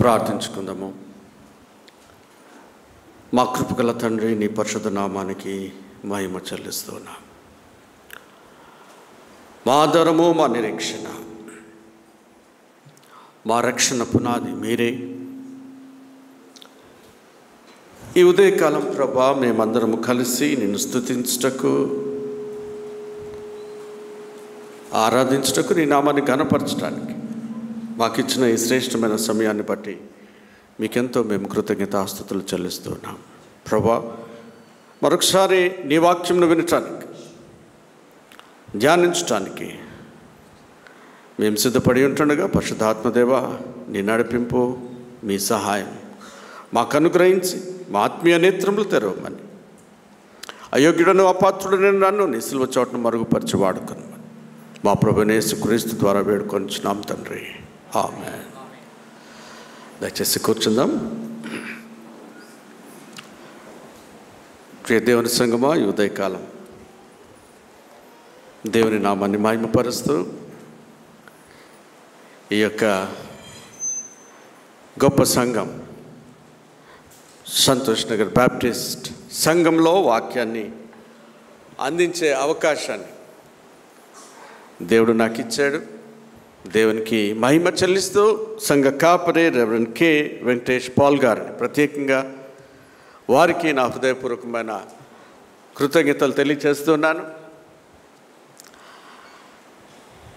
ప్రార్థించుకుందాము. మా కృపగల తండ్రి, నీ పరిశుద్ధ నామానికి మహిమ చెల్లిస్తున్నాం. మా ఆధారము, మా నిరీక్షణ, మా రక్షణ పునాది మీరే. ఈ ఉదయకాలం ప్రభా, మేమందరము కలిసి నిన్ను స్తుతించుటకు, ఆరాధించుటకు, నీ నామాన్ని ఘనపరచడానికి మాకిచ్చిన ఈ శ్రేష్టమైన సమయాన్ని బట్టి మీకెంతో మేము కృతజ్ఞతాస్తుతులు చెల్లిస్తున్నాం. ప్రభా, మరొకసారి నీ వాక్యంను వినటానికి, ధ్యానించటానికి మేము సిద్ధపడి ఉంటుండగా పరిశుద్ధాత్మదేవ, నీ నడిపింపు, మీ సహాయం మాకు అనుగ్రహించి మా ఆత్మీయ నేత్రములు తెరవమని, అయోగ్యుడను అపాత్రుడని నన్ను నీ సిలువ చోటను మరుగుపరిచి వాడుకొనమని మా ప్రభువైన యేసుక్రీస్తు ద్వారా వేడుకొనిచున్నాం తండ్రి. ఆమేన్. దయచేసి కూర్చుందాం. ప్రియ దేవుని సంగమా, ఈ ఉదయకాలం దేవుని నామాన్ని మహిమపరుస్తూ ఈ యొక్క గొప్ప సంఘం సంతోష్ నగర్ బ్యాప్టిస్ట్ సంఘంలో వాక్యాన్ని అందించే అవకాశాన్ని దేవుడు నాకు ఇచ్చాడు. దేవునికి మహిమ చెల్లిస్తూ సంఘ కాపరి రెవరెండ్ కె వెంకటేష్ పాల్ గారిని ప్రత్యేకంగా వారికి నా హృదయపూర్వకమైన కృతజ్ఞతలు తెలియజేస్తున్నాను.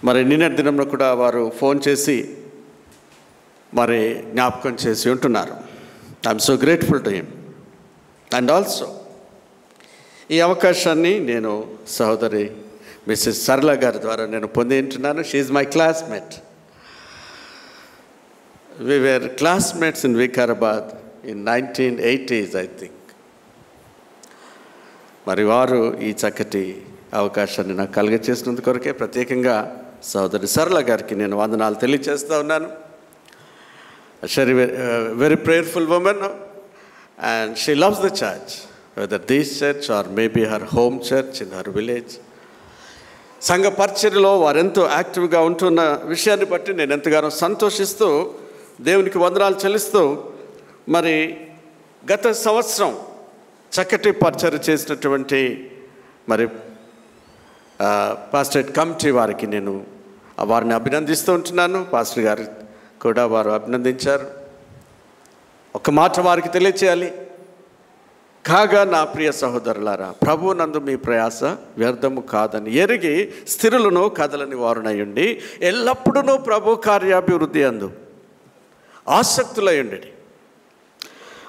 మరి నిన్నటి దినంలో కూడా వారు ఫోన్ చేసి మరి జ్ఞాపకం చేసి ఉంటున్నారు. I'm so grateful to him. And also ఈ అవకాశాన్ని నేను సహోదరి మిస్సెస్ సరళ గారి ద్వారా నేను పొంది ఉంటున్నాను. She is my classmate. We were classmates in Vikarabad in 1980s I think. మరి వారు ఈ చక్కటి అవకాశాన్ని నాకు కలుగచేసినందు కొరకే ప్రత్యేకంగా సహోదరి సరళ గారికి నేను వందనాలు తెలియజేస్తూ ఉన్నాను. She very prayerful women and she loves the church, whether this church or maybe her home church in her village. సంఘ పరిచర్యలో వారెంతో యాక్టివ్గా ఉంటున్న విషయాన్ని బట్టి నేను ఎంతగానో సంతోషిస్తూ దేవునికి వందనాలు చెల్లిస్తూ, మరి గత సంవత్సరం చక్కటి పరిచర్య చేసినటువంటి మరి పాస్టరేట్ కమిటీ వారికి నేను వారిని అభినందిస్తూ ఉంటున్నాను. పాస్టర్ గారు కూడా వారు అభినందించారు. ఒక మాట వారికి తెలియచేయాలి. కాగా నా ప్రియ సహోదరులారా, ప్రభు నందు మీ ప్రయాస వ్యర్థము కాదని ఎరిగి స్థిరులను కదలని వారునయ్యుండి ఎల్లప్పుడూ ప్రభు కార్యాభివృద్ధి అందు ఆసక్తులయ్యుండి.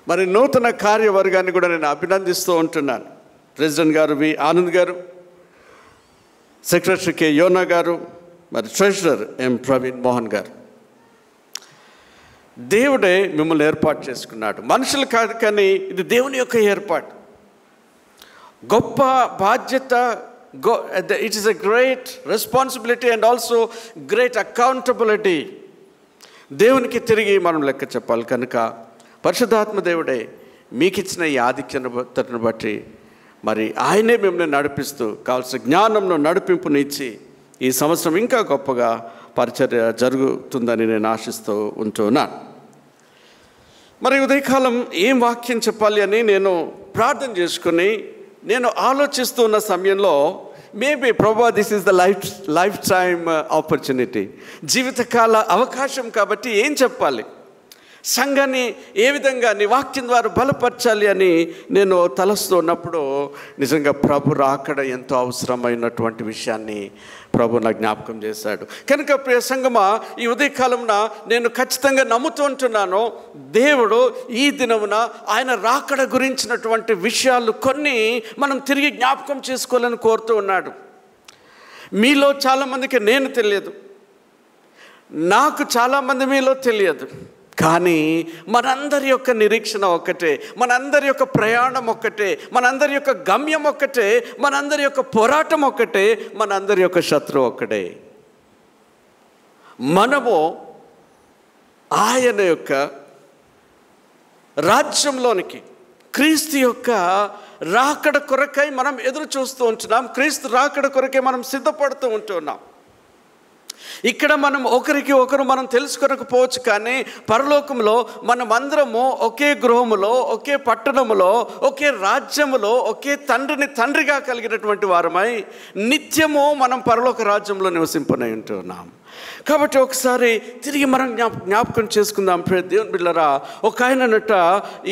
మరి నూతన కార్యవర్గాన్ని కూడా నేను అభినందిస్తూ ఉంటున్నాను. ప్రెసిడెంట్ గారు వి ఆనంద్ గారు, సెక్రటరీ కె యోనా గారు, మరి ట్రెజరర్ ఎం ప్రవీణ్ మోహన్ గారు. దేవుడే మిమ్మల్ని ఏర్పాటు చేసుకున్నాడు, మనుషులు కాదు, కానీ ఇది దేవుని యొక్క ఏర్పాటు. గొప్ప బాధ్యత. It is a great responsibility and also great accountability. దేవునికి తిరిగి మనం లెక్క చెప్పాలి. కనుక పరిశుద్ధాత్మ దేవుడే మీకు ఇచ్చిన ఈ ఆధిక్యతను బట్టి మరి ఆయనే మిమ్మల్ని నడిపిస్తూ కావాల్సిన జ్ఞానంలో నడిపింపుని ఇచ్చి ఈ సంవత్సరం ఇంకా గొప్పగా పరిచర్య జరుగుతుందని నేను ఆశిస్తూ ఉంటున్నాను. మరి ఉదయకాలం ఏం వాక్యం చెప్పాలి అని నేను ప్రార్థన చేసుకుని నేను ఆలోచిస్తూ ఉన్న సమయంలో మేబీ ప్రభా, this is the life time opportunity, జీవితకాల అవకాశం కాబట్టి ఏం చెప్పాలి, సంఘాన్ని ఏ విధంగా నీ వాక్యం ద్వారా బలపరచాలి అని నేను తలస్తున్నప్పుడు నిజంగా ప్రభు రాకడ ఎంతో అవసరమైనటువంటి విషయాన్ని ప్రభు నా జ్ఞాపకం చేశాడు. కనుక ప్రియ సంగమా, ఈ ఉదయకాలంన నేను ఖచ్చితంగా నమ్ముతూ ఉంటున్నాను, దేవుడు ఈ దినమున ఆయన రాకడ గురించినటువంటి విషయాలు కొన్ని మనం తిరిగి జ్ఞాపకం చేసుకోవాలని కోరుతూ ఉన్నాడు. మీలో చాలామందికి నేను తెలియదు, నాకు చాలామంది మీలో తెలియదు, కానీ మనందరి యొక్క నిరీక్షణ ఒక్కటే, మనందరి యొక్క ప్రయాణం ఒక్కటే, మనందరి యొక్క గమ్యం ఒక్కటే, మనందరి యొక్క పోరాటం ఒక్కటే, మనందరి యొక్క శత్రువు ఒక్కటే. మనము ఆయన యొక్క రాజ్యంలోనికి, క్రీస్తు యొక్క రాకడ కొరకై మనం ఎదురు చూస్తూ ఉంటున్నాం. క్రీస్తు రాకడ కొరకై మనం సిద్ధపడుతూ ఉంటున్నాం. ఇక్కడ మనం ఒకరికి ఒకరు మనం తెలుసుకోకపోవచ్చు, కానీ పరలోకంలో మనమందరము ఒకే గృహములో, ఒకే పట్టణములో, ఒకే రాజ్యములో, ఒకే తండ్రిని తండ్రిగా కలిగినటువంటి వారమై నిత్యము మనం పరలోక రాజ్యంలో నివసింపనై ఉంటున్నాం. కాబట్టి ఒకసారి తిరిగి మనం జ్ఞాపకం చేసుకుందాం. దేవుని బిడ్డలారా, ఒక ఆయనట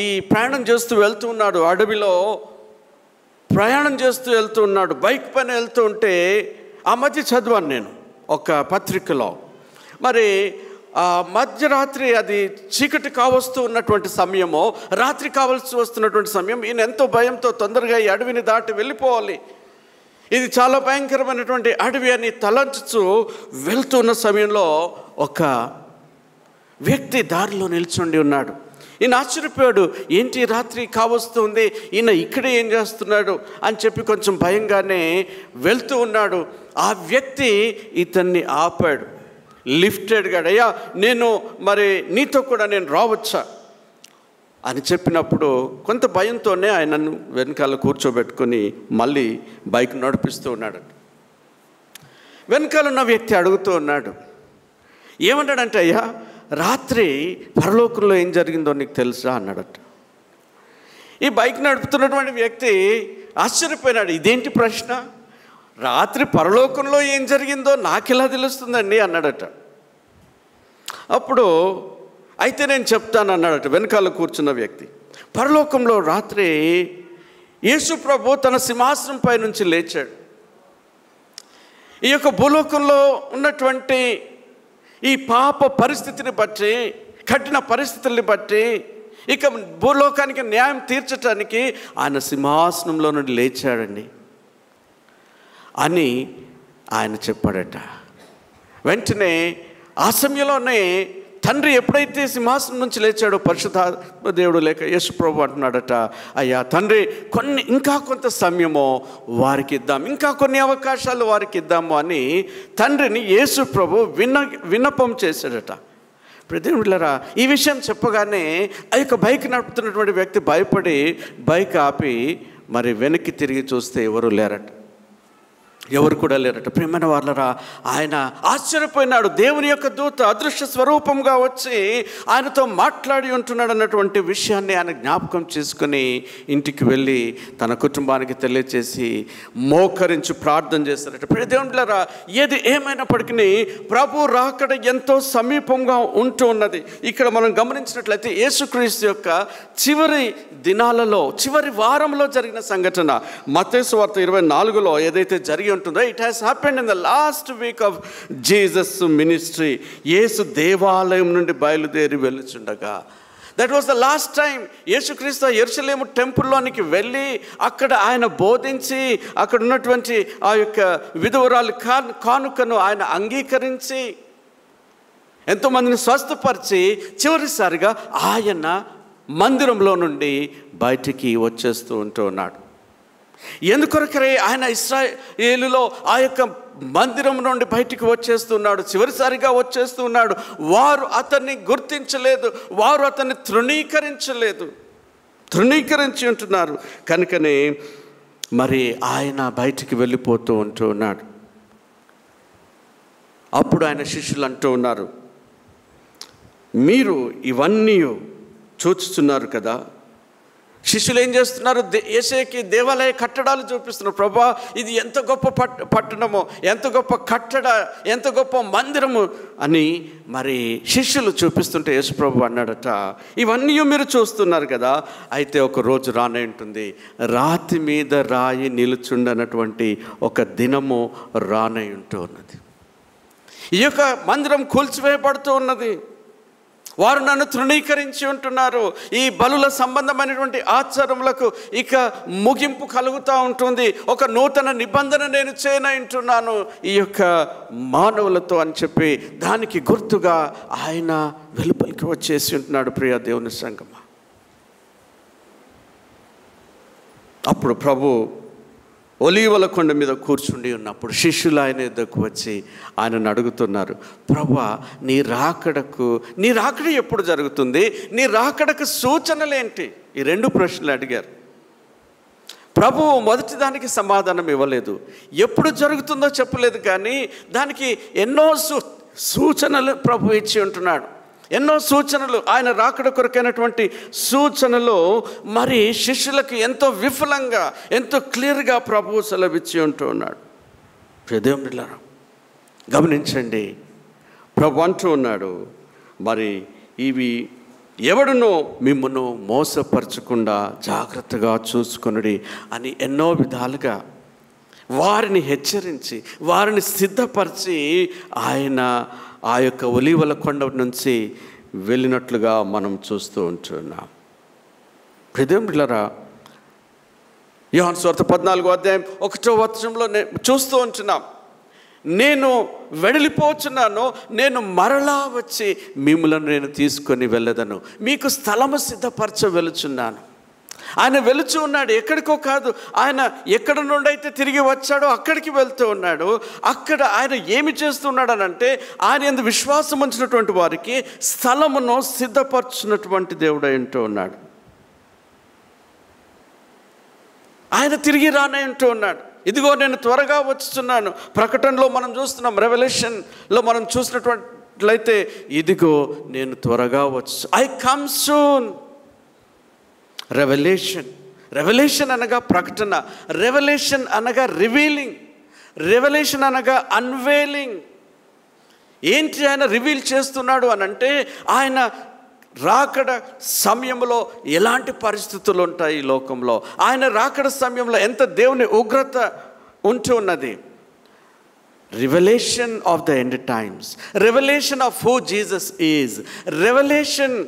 ఈ ప్రయాణం చేస్తూ వెళ్తూ ఉన్నాడు, అడవిలో ప్రయాణం చేస్తూ వెళ్తూ ఉన్నాడు, బైక్ పైన వెళ్తూ ఉంటే ఆ మధ్య చదివాను నేను ఒక పత్రికలో. మరి మధ్యరాత్రి, అది చీకటి కావస్తూ ఉన్నటువంటి సమయమో, రాత్రి కావాల్సి వస్తున్నటువంటి సమయం. ఈయన ఎంతో భయంతో తొందరగా ఈ అడవిని దాటి వెళ్ళిపోవాలి, ఇది చాలా భయంకరమైనటువంటి అడవి అని తలంచుతూ వెళ్తున్న సమయంలో ఒక వ్యక్తి దారిలో నిల్చుండి ఉన్నాడు. ఈయన ఆశ్చర్యపోయాడు, ఏంటి రాత్రి కావస్తుంది, ఈయన ఇక్కడే ఏం చేస్తున్నాడు అని చెప్పి కొంచెం భయంగానే వెళ్తూ ఉన్నాడు. ఆ వ్యక్తి ఇతన్ని ఆపాడు, లిఫ్టెడ్గా, అయ్యా నేను మరి నీతో కూడా నేను రావచ్చా అని చెప్పినప్పుడు కొంత భయంతోనే ఆయనను వెనకాల కూర్చోబెట్టుకొని మళ్ళీ బైక్ నడిపిస్తూ ఉన్నాడు. వెనకాల ఉన్న వ్యక్తి అడుగుతూ ఉన్నాడు, ఏమన్నాడంటే, అయ్యా రాత్రి పరలోకంలో ఏం జరిగిందో నీకు తెలుసా అన్నాడట. ఈ బైక్ నడుపుతున్నటువంటి వ్యక్తి ఆశ్చర్యపోయినాడు, ఇదేంటి ప్రశ్న, రాత్రి పరలోకంలో ఏం జరిగిందో నాకెలా తెలుస్తుందండి అన్నాడట. అప్పుడు అయితే నేను చెప్తాను అన్నాడట వెనకాల కూర్చున్న వ్యక్తి. పరలోకంలో రాత్రి యేసు ప్రభు తన సింహాసనం పై నుంచి లేచాడు. ఈ యొక్క భూలోకంలో ఉన్నటువంటి ఈ పాప పరిస్థితిని బట్టి, కఠిన పరిస్థితుల్ని బట్టి, ఇక భూలోకానికి న్యాయం తీర్చడానికి ఆయన సింహాసనంలో నుండి లేచాడండి అని ఆయన చెప్పాడట. వెంటనే ఆ సమయంలోనే తండ్రి ఎప్పుడైతే సింహాసనం నుంచి లేచాడో, పరిశుద్ధాత్మ దేవుడు లేక యేసు ప్రభు అంటున్నాడట, అయ్యా తండ్రి ఇంకా కొంత సమయమో వారికి ఇద్దాం, ఇంకా కొన్ని అవకాశాలు వారికి ఇద్దాము అని తండ్రిని యేసు ప్రభు విన్నపం చేశాడట. దేవుళ్ళరా, ఈ విషయం చెప్పగానే ఆ యొక్క బైక్ నడుపుతున్నటువంటి వ్యక్తి భయపడి బైక్ ఆపి మరి వెనక్కి తిరిగి చూస్తే ఎవరు లేరట, ఎవరు కూడా లేరట. ప్రియమైన వాళ్ళరా, ఆయన ఆశ్చర్యపోయినాడు. దేవుని యొక్క దూత అదృశ్య స్వరూపంగా వచ్చి ఆయనతో మాట్లాడి ఉంటున్నాడు అన్నటువంటి విషయాన్ని ఆయన జ్ఞాపకం చేసుకుని ఇంటికి వెళ్ళి తన కుటుంబానికి తెలియచేసి మోకరించి ప్రార్థన చేస్తారట. ప్రియ దేవునిలారా, ఏది ఏమైనప్పటికీ ప్రభు రాకడ ఎంతో సమీపంగా ఉంటూ ఉన్నది. ఇక్కడ మనం గమనించినట్లయితే యేసుక్రీస్తు యొక్క చివరి దినాలలో, చివరి వారంలో జరిగిన సంఘటన మత్తయి సువార్త 24లో ఏదైతే జరిగి ఉంటుందో, it has happened in the last week of Jesus ministry. యేసు దేవాలయం నుండి బయలుదేరి వెళ్ళుచుండగా, that was the last time యేసుక్రీస్తు యెరూషలేము టెంపుల్లోనికి వెళ్ళి అక్కడ ఆయన బోధించి, అక్కడ ఉన్నటువంటి ఆ యొక్క విధవరాలు కానుకను ఆయన అంగీకరించి ఎంతోమందిని స్వస్థపరిచి చివరిసారిగా ఆయన మందిరంలో నుండి బయటికి వచ్చేస్తూ ఉంటూ ఉన్నాడు. ఎందుకొరకరే ఆయన ఇశ్రాయేలులో ఆ యొక్క మందిరం నుండి బయటికి వచ్చేస్తున్నాడు, చివరిసారిగా వచ్చేస్తున్నాడు. వారు అతన్ని గుర్తించలేదు, వారు అతన్ని తృణీకరించి ఉంటున్నారు. కనుకనే మరి ఆయన బయటికి వెళ్ళిపోతూ ఉంటూ ఉన్నాడు. అప్పుడు ఆయన శిష్యులు అంటూ ఉన్నారు, మీరు ఇవన్నీ చూస్తున్నారు కదా. శిష్యులు ఏం చేస్తున్నారు, యేసుకి దేవాలయ కట్టడాలు చూపిస్తున్నారు. ప్రభా, ఇది ఎంత గొప్ప పట్టణమో, ఎంత గొప్ప ఎంత గొప్ప మందిరము అని మరి శిష్యులు చూపిస్తుంటే యేసు ప్రభు అన్నాడట, ఇవన్నీ మీరు చూస్తున్నారు కదా, అయితే ఒక రోజు రానే ఉంటుంది, రాతి మీద రాయి నిలుచుండనటువంటి ఒక దినము రానే ఉంటూ ఉన్నది. ఈ యొక్క మందిరం కూల్చివేయబడుతూ ఉన్నది. వారు నన్ను తృణీకరించి ఉంటున్నారు. ఈ బలుల సంబంధమైనటువంటి ఆచారములకు ఇక ముగింపు కలుగుతూ ఉంటుంది. ఒక నూతన నిబంధన నేను చేయనంటున్నాను ఈ యొక్క మానవులతో అని చెప్పి దానికి గుర్తుగా ఆయన వెలుపలికి వచ్చేసి ఉంటున్నాడు. ప్రియ దేవుని సంగమా, అప్పుడు ప్రభు ఒలీవల కొండ మీద కూర్చుండి ఉన్నప్పుడు శిష్యులు ఆయన ఎద్దకు వచ్చి ఆయనను అడుగుతున్నారు, ప్రభువా, నీ రాకడ ఎప్పుడు జరుగుతుంది, నీ రాకడకు సూచనలేంటి? ఈ రెండు ప్రశ్నలు అడిగారు. ప్రభువు మొదటి దానికి సమాధానం ఇవ్వలేదు, ఎప్పుడు జరుగుతుందో చెప్పలేదు, కానీ దానికి ఎన్నో సూచనలు ప్రభు ఇచ్చి ఉంటున్నాడు. ఎన్నో సూచనలు, ఆయన రాకడ కొరకైనటువంటి సూచనలు మరి శిష్యులకు ఎంతో విఫలంగా, ఎంతో క్లియర్గా ప్రభు సెలవిచ్చి ఉంటూ ఉన్నాడు. దేవునిలారా గమనించండి, ప్రభు అంటూ ఉన్నాడు, మరి ఇవి ఎవడునో మిమ్మును మోసపరచకుండా జాగ్రత్తగా చూసుకొనుడి అని ఎన్నో విధాలుగా వారిని హెచ్చరించి, వారిని సిద్ధపరిచి ఆయన ఆ యొక్క ఒలీవల కొండ నుంచి వెళ్ళినట్లుగా మనం చూస్తూ ఉంటున్నాం. ప్రియదేవులారా, యోహాను సువార్త 14వ అధ్యాయం 1వ వచనంలో చూస్తూ ఉంటున్నాం, నేను వెడలిపోచున్నాను, నేను మరలా వచ్చి మిమ్మల్ని నేను తీసుకొని వెళ్ళదను, మీకు స్థలము సిద్ధపరచ వెలుచున్నాను. ఆయన వెలుచు ఉన్నాడు, ఎక్కడికో కాదు. ఆయన ఎక్కడ నుండి అయితే తిరిగి వచ్చాడో అక్కడికి వెళ్తూ ఉన్నాడు. అక్కడ ఆయన ఏమి చేస్తున్నాడు అని అంటే, ఆయన యందు విశ్వాసం ఉంచినటువంటి వారికి స్థలమును సిద్ధపరచున్నటువంటి దేవుడు అంటూ ఉన్నాడు. ఆయన తిరిగి రానంటూ ఉన్నాడు. ఇదిగో నేను త్వరగా వచ్చుచున్నాను. ప్రకటనలో మనం చూస్తున్నాం, రెవల్యూషన్లో మనం చూసినట్లయితే, ఇదిగో నేను త్వరగా వచ్చు, ఐ కమ్ సూన్. రెవల్యూషన్ అనగా ప్రకటన, రెవల్యూషన్ అనగా రివీలింగ్, రెవల్యూషన్ అనగా అన్వేలింగ్. ఏంటి ఆయన రివీల్ చేస్తున్నాడు అని అంటే, ఆయన రాకడ సమయంలో ఎలాంటి పరిస్థితులు ఉంటాయి ఈ లోకంలో, ఆయన రాకడ సమయంలో ఎంత దేవుని ఉగ్రత ఉంటూ ఉన్నది. Revolution of the end times, revolution of who Jesus is, revolution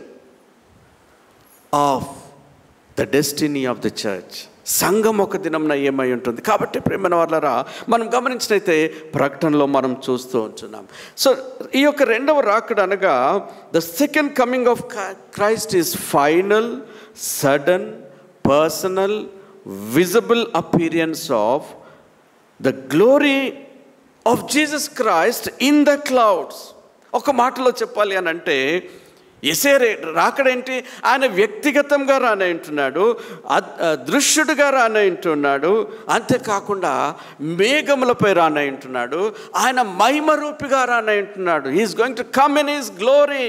of the destiny of the church. సంఘం ఒక దినంన ఏమై ఉంటుంది. కాబట్టి ప్రియమైన వాళ్ళరా, మనం గమనించినైతే ప్రకటనలో మనం చూస్తూ ఉంటున్నాం. సో ఈ యొక్క రెండవ రాకడ అనగా the second coming of Christ is final, sudden, personal, visible appearance of the glory of Jesus Christ in the clouds. ఒక మాటలో చెప్పాలి అని అంటే, ఎసే రాకడేంటి? ఆయన వ్యక్తిగతంగా రానంటున్నాడు, దృశ్యుడిగా రానంటున్నాడు, అంతేకాకుండా మేఘములపై రానంటున్నాడు, ఆయన మహిమరూపిగా రానంటున్నాడు. He is going to come in his glory.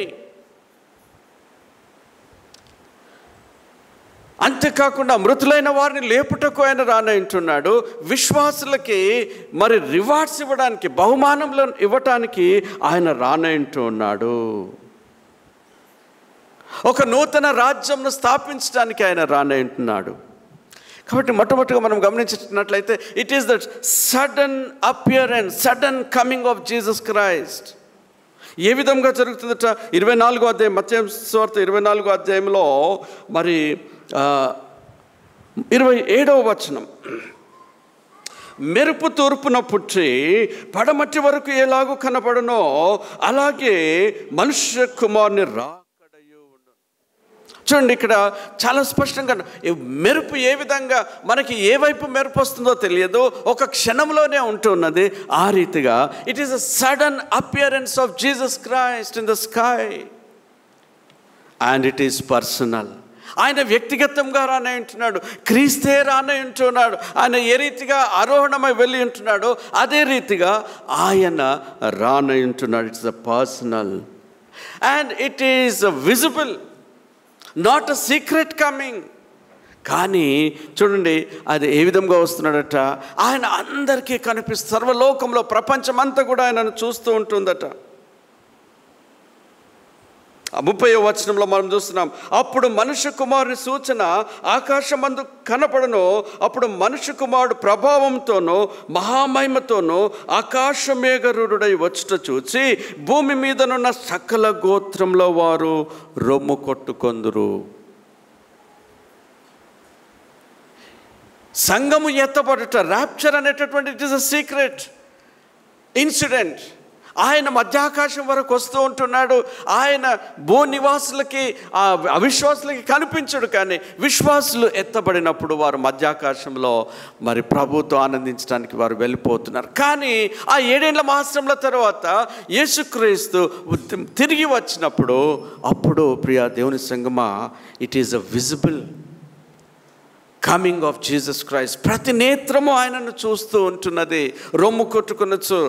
అంతేకాకుండా మృతులైన వారిని లేపుటకు ఆయన రానంటున్నాడు. విశ్వాసులకి మరి రివార్డ్స్ ఇవ్వడానికి, బహుమానంలో ఇవ్వటానికి ఆయన రానంటూ ఉన్నాడు. ఒక నూతన రాజ్యంను స్థాపించడానికి ఆయన రానంటున్నాడు. కాబట్టి మొట్టమొదటిగా మనం గమనించినట్లయితే, it is the sudden appearance, sudden coming of Jesus Christ. ఏ విధంగా జరుగుతుందట? 24వ అధ్యాయం, మత్తయి సువార్త 24వ అధ్యాయంలో మరి 27వ వచనం, మెరుపు తూర్పున పుట్టి పడమటి వరకు ఎలాగూ కనపడునో అలాగే మనుష్య కుమారుని చూడండి. ఇక్కడ చాలా స్పష్టంగా మెరుపు ఏ విధంగా, మనకి ఏ వైపు మెరుపు వస్తుందో తెలియదు, ఒక క్షణంలోనే ఉంటున్నది. ఆ రీతిగా it is a sudden appearance of Jesus Christ in the sky and it is personal. ఆయన వ్యక్తిగతంగా రానంటున్నాడు, క్రీస్తే రానంటున్నాడు. ఆయన ఏ రీతిగా ఆరోహణమై వెళ్ళి ఉంటున్నాడో అదే రీతిగా ఆయన రానంటున్నాడు. It's a personal and it is visible, not a secret coming. కానీ చూడండి, అది ఏ విధంగా వస్తున్నాడట? ఆయన అందరికీ కనిపిస్తుంది. సర్వలోకంలో, ప్రపంచమంతా కూడా ఆయనను చూస్తూ ఉంటుందట. 30వ వచనంలో మనం చూస్తున్నాం, అప్పుడు మనుష్య కుమారుని సూచన ఆకాశమందు కనపడను, అప్పుడు మనుష్య కుమారుడు ప్రభావంతోనూ మహామహిమతోనూ ఆకాశమేఘరుడై వచ్చుట చూచి భూమి మీదనున్న సకల గోత్రంలో వారు రొమ్ము కొట్టుకొందురు. సంఘము ఎత్తబడుట, ర్యాప్చర్ అనేటటువంటి it is a secret incident. ఆయన మధ్యాకాశం వరకు వస్తూ ఉంటున్నాడు. ఆయన భూనివాసులకి, అవిశ్వాసులకి కనిపించడు. కానీ విశ్వాసులు ఎత్తబడినప్పుడు వారు మధ్యాకాశంలో మరి ప్రభుతో ఆనందించడానికి వారు వెళ్ళిపోతున్నారు. కానీ ఆ 7 ఏళ్ల మహాశ్రమల తర్వాత యేసుక్రీస్తు తిరిగి వచ్చినప్పుడు, అప్పుడు ప్రియ దేవుని సంగమా, it is a visible coming of Jesus Christ. ప్రతి నేత్రము ఆయనను చూస్తూ ఉంటున్నది, రొమ్ము కొట్టుకొనొచ్చు.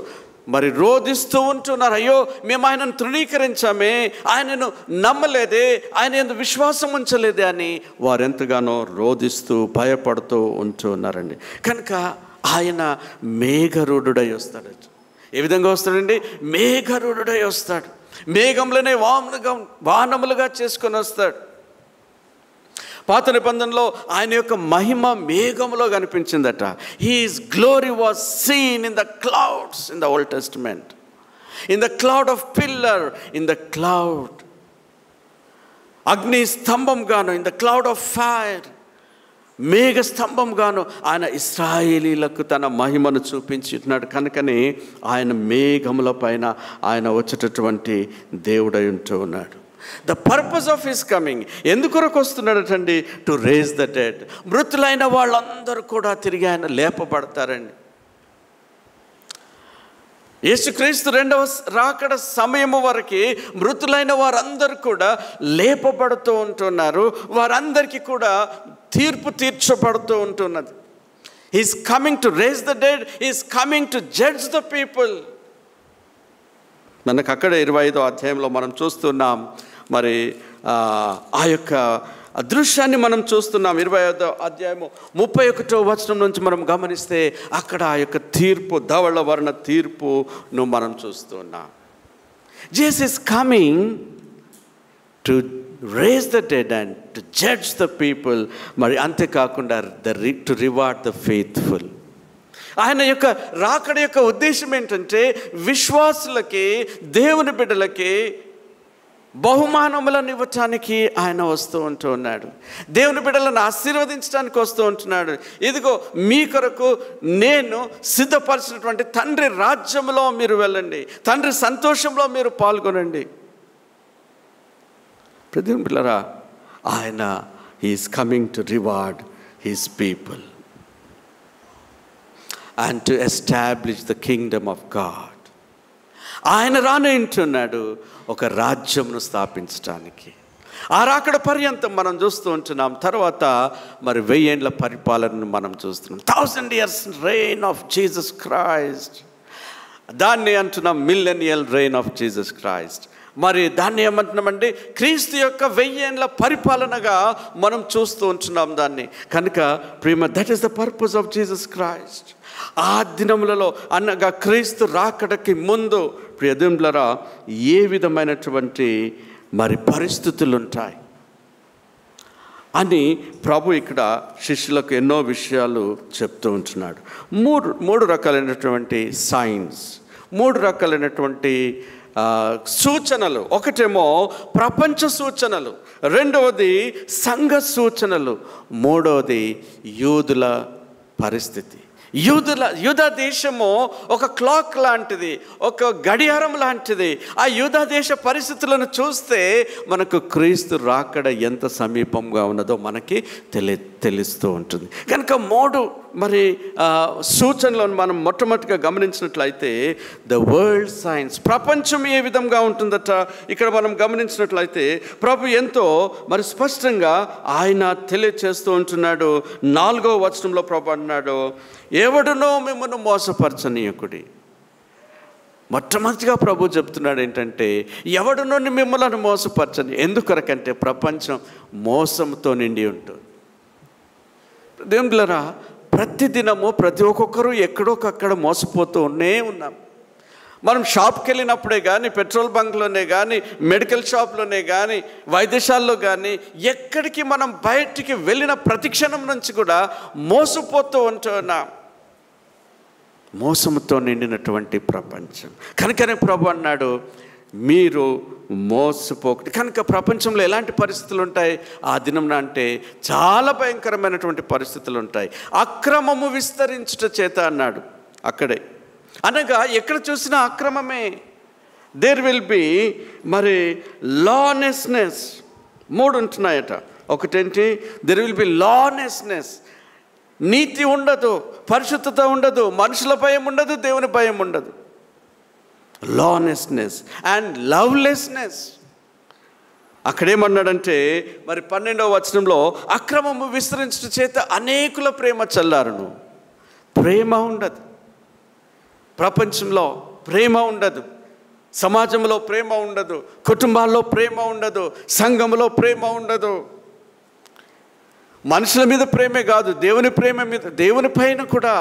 మరి రోధిస్తూ ఉంటున్నారు. అయ్యో, మేము ఆయనను తృణీకరించామే, ఆయనను నమ్మలేదే, ఆయన యందు విశ్వాసం ఉంచలేదే అని వారెంతగానో రోధిస్తూ భయపడుతూ ఉంటున్నారండి. కనుక ఆయన మేఘరూఢుడై వస్తాడు. ఏ విధంగా వస్తాడండి? మేఘరూఢుడై వస్తాడు. మేఘంలోనే వాహనములుగా చేసుకొని వస్తాడు. పాత నిబంధనలో ఆయన యొక్క మహిమ మేఘములో కనిపించిందట. His glory was seen in the clouds in the Old Testament, in the cloud of pillar, in the cloud అగ్ని స్తంభంగాను, in the cloud of fire మేఘ స్తంభంగాను ఆయన ఇశ్రాయేలీలకు తన మహిమను చూపించున్నాడు. కనుకనే ఆయన మేఘముల పైన ఆయన వచ్చేటటువంటి దేవుడై ఉంటూ ఉన్నాడు. The purpose of his coming, ఎందుకొరకు వస్తున్నాడటండి? To raise the dead. మృతులైన వాళ్ళందరూ కూడా తిరిగి ఆయన లేపబడతారండి. యేసుక్రీస్తు రెండవ రాకడ సమయము వరకు మృతులైన వారందరూ కూడా లేపబడుతూ ఉంటున్నారు. వారందరికీ కూడా తీర్పు తీర్చబడుతూ ఉంటున్నది. He's coming to raise the dead, he's coming to judge the people. మనకు అక్కడ 25వ అధ్యాయంలో మనం చూస్తున్నాం. మరి ఆ యొక్క దృశ్యాన్ని మనం చూస్తున్నాం. 25వ అధ్యాయము 31వ వచనం నుంచి మనం గమనిస్తే అక్కడ ఆ యొక్క తీర్పు, ధవళ వర్ణ తీర్పును మనం చూస్తున్నాం. Jesus is coming to raise the dead and to judge the people. మరి అంతేకాకుండా టు రివార్డ్ ద ఫెయిత్ఫుల్. ఆయన యొక్క రాకడ యొక్క ఉద్దేశం ఏంటంటే విశ్వాసులకి, దేవుని బిడ్డలకి బహుమానములను ఇవ్వటానికి ఆయన వస్తూ ఉంటూ ఉన్నాడు. దేవుని బిడ్డలను ఆశీర్వదించడానికి వస్తూ ఉంటున్నాడు. ఇదిగో మీ కొరకు నేను సిద్ధపరిచినటువంటి తండ్రి రాజ్యంలో మీరు వెళ్ళండి, తండ్రి సంతోషంలో మీరు పాల్గొనండి. దేవుని బిడ్డలారా, ఆయన he's coming to reward his people and to establish the kingdom of God. ఆయన రానంటున్నాడు ఒక రాజ్యంను స్థాపించడానికి. ఆ రాకడ పర్యంతం మనం చూస్తూ ఉంటున్నాం. తర్వాత మరి 1000 ఏండ్ల పరిపాలనను మనం చూస్తున్నాం. 1000 years reign of Jesus Christ. దాన్ని అంటున్నాం మిల్లెనియల్ రెయిన్ ఆఫ్ జీసస్ క్రైస్ట్. మరి దాన్ని ఏమంటున్నామండి? క్రీస్తు యొక్క 1000 ఏండ్ల పరిపాలనగా మనం చూస్తూ ఉంటున్నాం దాన్ని. కనుక ప్రేమ, that is the purpose of Jesus Christ. ఆ దినములలో అనగా క్రీస్తు రాకడకి ముందు ప్రియదేవులారా ఏ విధమైనటువంటి మరి పరిస్థితులు ఉంటాయి అని ప్రభు ఇక్కడ శిష్యులకు ఎన్నో విషయాలు చెప్తూ ఉంటున్నాడు. మూడు రకాలైనటువంటి సైన్స్, 3 రకాలైనటువంటి సూచనలు. ఒకటేమో ప్రపంచ సూచనలు, రెండవది సంఘ సూచనలు, మూడవది యూదుల పరిస్థితి. యూదా దేశము ఒక క్లాక్ లాంటిది, ఒక గడియారం లాంటిది. ఆ యూదా దేశ పరిస్థితులను చూస్తే మనకు క్రీస్తు రాకడ ఎంత సమీపంగా ఉన్నదో మనకి తెలుస్తూ ఉంటుంది. కనుక 3 మరి సూచనలను మనం మొట్టమొదటిగా గమనించినట్లయితే ద వరల్డ్ సైన్స్, ప్రపంచం ఏ విధంగా ఉంటుందట ఇక్కడ మనం గమనించినట్లయితే ప్రభు ఎంతో మరి స్పష్టంగా ఆయన తెలియచేస్తూ ఉంటున్నాడు. 4వ వచనంలో ప్రభు అన్నాడు, ఎవడునో మిమ్మల్ని మోసపరచనీయకుడి. మొట్టమొదటిగా ప్రభు చెప్తున్నాడు ఏంటంటే ఎవడునో మిమ్మల్ని మోసపరచని. ఎందుకొరకంటే ప్రపంచం మోసంతో నిండి ఉంటుంది. దేవునిలారా, ప్రతిదినము ప్రతి ఒక్కొక్కరు ఎక్కడొకక్కడ మోసపోతూ ఉన్నాం. మనం షాప్కి వెళ్ళినప్పుడే కానీ, పెట్రోల్ బంక్లోనే కానీ, మెడికల్ షాప్లోనే కానీ, వైద్యశాలలో కానీ, ఎక్కడికి మనం బయటికి వెళ్ళిన ప్రతి క్షణం నుంచి కూడా మోసపోతూ ఉంటున్నాం. మోసంతో నిండినటువంటి ప్రపంచం. కనుకనే ప్రభు అన్నాడు మీరు మోసపోకటి. కనుక ప్రపంచంలో ఎలాంటి పరిస్థితులు ఉంటాయి ఆ దినంన అంటే చాలా భయంకరమైనటువంటి పరిస్థితులు ఉంటాయి. అక్రమము విస్తరించుట చేత అన్నాడు అక్కడే. అనగా ఎక్కడ చూసినా అక్రమమే. దేర్ విల్ బి మరి లానెస్నెస్. 3 ఉంటున్నాయట. ఒకటేంటి? There will be lawlessness. నీతి ఉండదు, పరిశుద్ధత ఉండదు, మనుషుల భయం ఉండదు, దేవుని భయం ఉండదు. లానెస్నెస్ అండ్ లవ్లెస్నెస్. అక్కడేమన్నాడంటే మరి 12వ వచనంలో అక్రమము విస్తరించడం చేత అనేకుల ప్రేమ చల్లారును. ప్రేమ ఉండదు ప్రపంచంలో. ప్రేమ ఉండదు, సమాజంలో ప్రేమ ఉండదు, కుటుంబాల్లో ప్రేమ ఉండదు, సంఘంలో ప్రేమ ఉండదు. మనుషుల మీద ప్రేమే కాదు, దేవుని పైన కూడా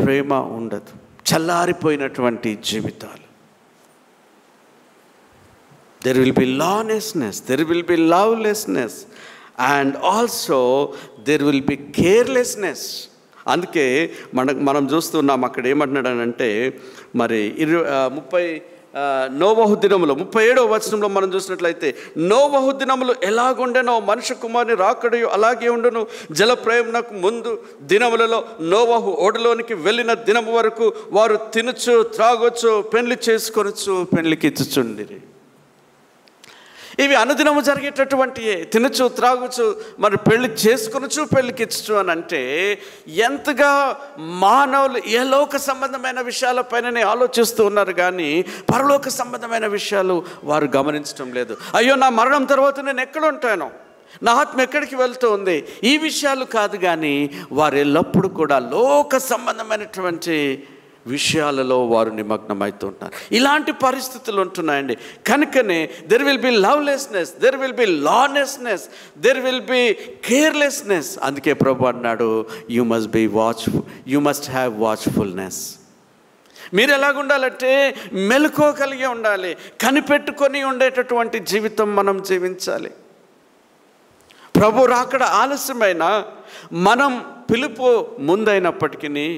ప్రేమ ఉండదు. చల్లారిపోయినటువంటి జీవితాలు. There will be lawlessness, there will be lovelessness, and also there will be carelessness. అందుకే మనం చూస్తున్నాం అక్కడ ఏమంటున్నాడనంటే, మరి నోవహు దినములు 37వ వచనంలో మనం చూసినట్లయితే, నోవహు దినములు ఎలాగుండెనో మనుష్య కుమారుని రాకడయు అలాగే ఉండును. జల ప్రయాణకు ముందు దినములలో నోవహు ఓడలోనికి వెళ్ళిన దినము వరకు వారు తినచ్చు, త్రాగొచ్చు, పెళ్లి చేసుకొనొచ్చు, పెళ్లికి ఇచ్చుచుండిరి. ఇవి అనుదినము జరిగేటటువంటి తినచ్చు, త్రాగొచ్చు, మరి పెళ్లి చేసుకొనొచ్చు, పెళ్లికి ఇచ్చు అని అంటే ఎంతగా మానవులు లోక సంబంధమైన విషయాలపైననే ఆలోచిస్తూ ఉన్నారు, కానీ పరలోక సంబంధమైన విషయాలు వారు గమనించడం లేదు. అయ్యో, నా మరణం తర్వాత నేను ఎక్కడ ఉంటాను, నా ఆత్మ ఎక్కడికి వెళ్తూ ఉంది, ఈ విషయాలు కాదు. కానీ వారు ఎల్లప్పుడూ కూడా లోక సంబంధమైనటువంటి విషయాలలో వారు నిమగ్నమవుతుంటారు. ఇలాంటి పరిస్థితులు ఉంటున్నాయండి. కనుకనే there will be lovelessness, there will be lawlessness, there will be carelessness. అందుకే ప్రభు అన్నాడు, యూ మస్ట్ హ్యావ్ వాచ్ఫుల్నెస్. మీరు ఎలాగుండాలంటే మెలకువ కలిగి ఉండాలి, కనిపెట్టుకొని ఉండేటటువంటి జీవితం మనం జీవించాలి. ప్రభు రాకడ ఆలస్యమైన, మనం పిలుపు ముందైనప్పటికీ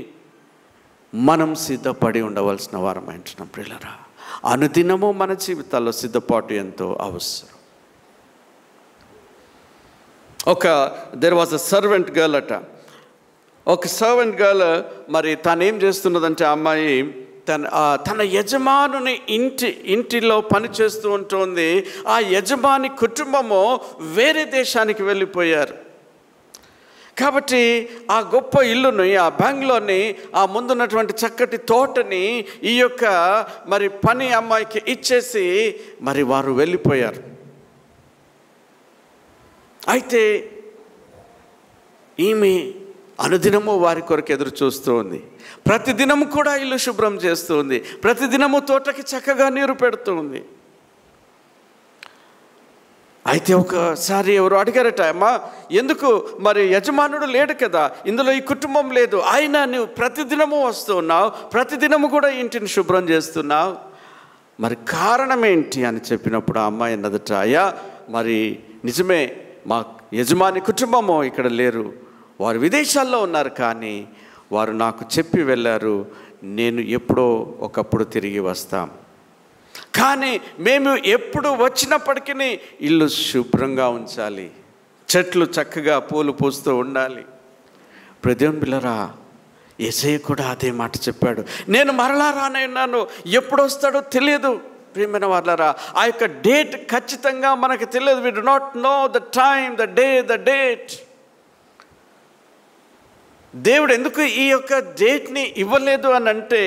మనం సిద్ధపడి ఉండవలసిన వారం అంటున్నాం. ప్రియులారా, అనుదినము మన జీవితాల్లో సిద్ధపాటు ఎంతో అవసరం. There was a servant girl అట. ఒక సర్వెంట్ గర్ల్, మరి తను ఏం చేస్తున్నదంటే, అమ్మాయి తన యజమానుని ఇంటిలో పనిచేస్తూ ఉంటుంది. ఆ యజమాని కుటుంబము వేరే దేశానికి వెళ్ళిపోయారు. కాబట్టి ఆ గొప్ప ఇల్లుని, ఆ బంగ్లోని, ఆ ముందున్నటువంటి చక్కటి తోటని ఈ యొక్క మరి పని అమ్మాయికి ఇచ్చేసి మరి వారు వెళ్ళిపోయారు. అయితే ఈమె అనుదినము వారి కొరకు ఎదురు చూస్తూ ఉంది. ప్రతిదినము కూడా ఇల్లు శుభ్రం చేస్తూ ఉంది. ప్రతిదినము తోటకి చక్కగా నీరు పెడుతూ ఉంది. అయితే ఒకసారి ఎవరు అడిగారట, అమ్మా ఎందుకు మరి యజమానుడు లేడు కదా, ఇందులో ఈ కుటుంబం లేదు, అయినా నువ్వు ప్రతిదినము వస్తున్నావు, ప్రతిదినము కూడా ఇంటిని శుభ్రం చేస్తున్నావు, మరి కారణం ఏంటి అని చెప్పినప్పుడు ఆ అమ్మాయి అన్నదట, అయ్యా మరి నిజమే, మా యజమాని కుటుంబము ఇక్కడ లేరు, వారు విదేశాల్లో ఉన్నారు, కానీ వారు నాకు చెప్పి వెళ్ళారు, నేను ఎప్పుడో ఒకప్పుడు తిరిగి వస్తాం, కానీ మేము ఎప్పుడు వచ్చినప్పటికీ ఇల్లు శుభ్రంగా ఉంచాలి, చెట్లు చక్కగా పూలు పూస్తూ ఉండాలి. దేవుని బిడ్డలారా, యేసయ్య కూడా అదే మాట చెప్పాడు, నేను మరలా రానన్నాను, ఎప్పుడు వస్తాడో తెలియదు. ప్రియమైన వాళ్ళారా, ఆ యొక్క డేట్ ఖచ్చితంగా మనకు తెలియదు. We do not know the time, the day, the date. దేవుడు ఎందుకు ఈ యొక్క డేట్ని ఇవ్వలేదు అని అంటే,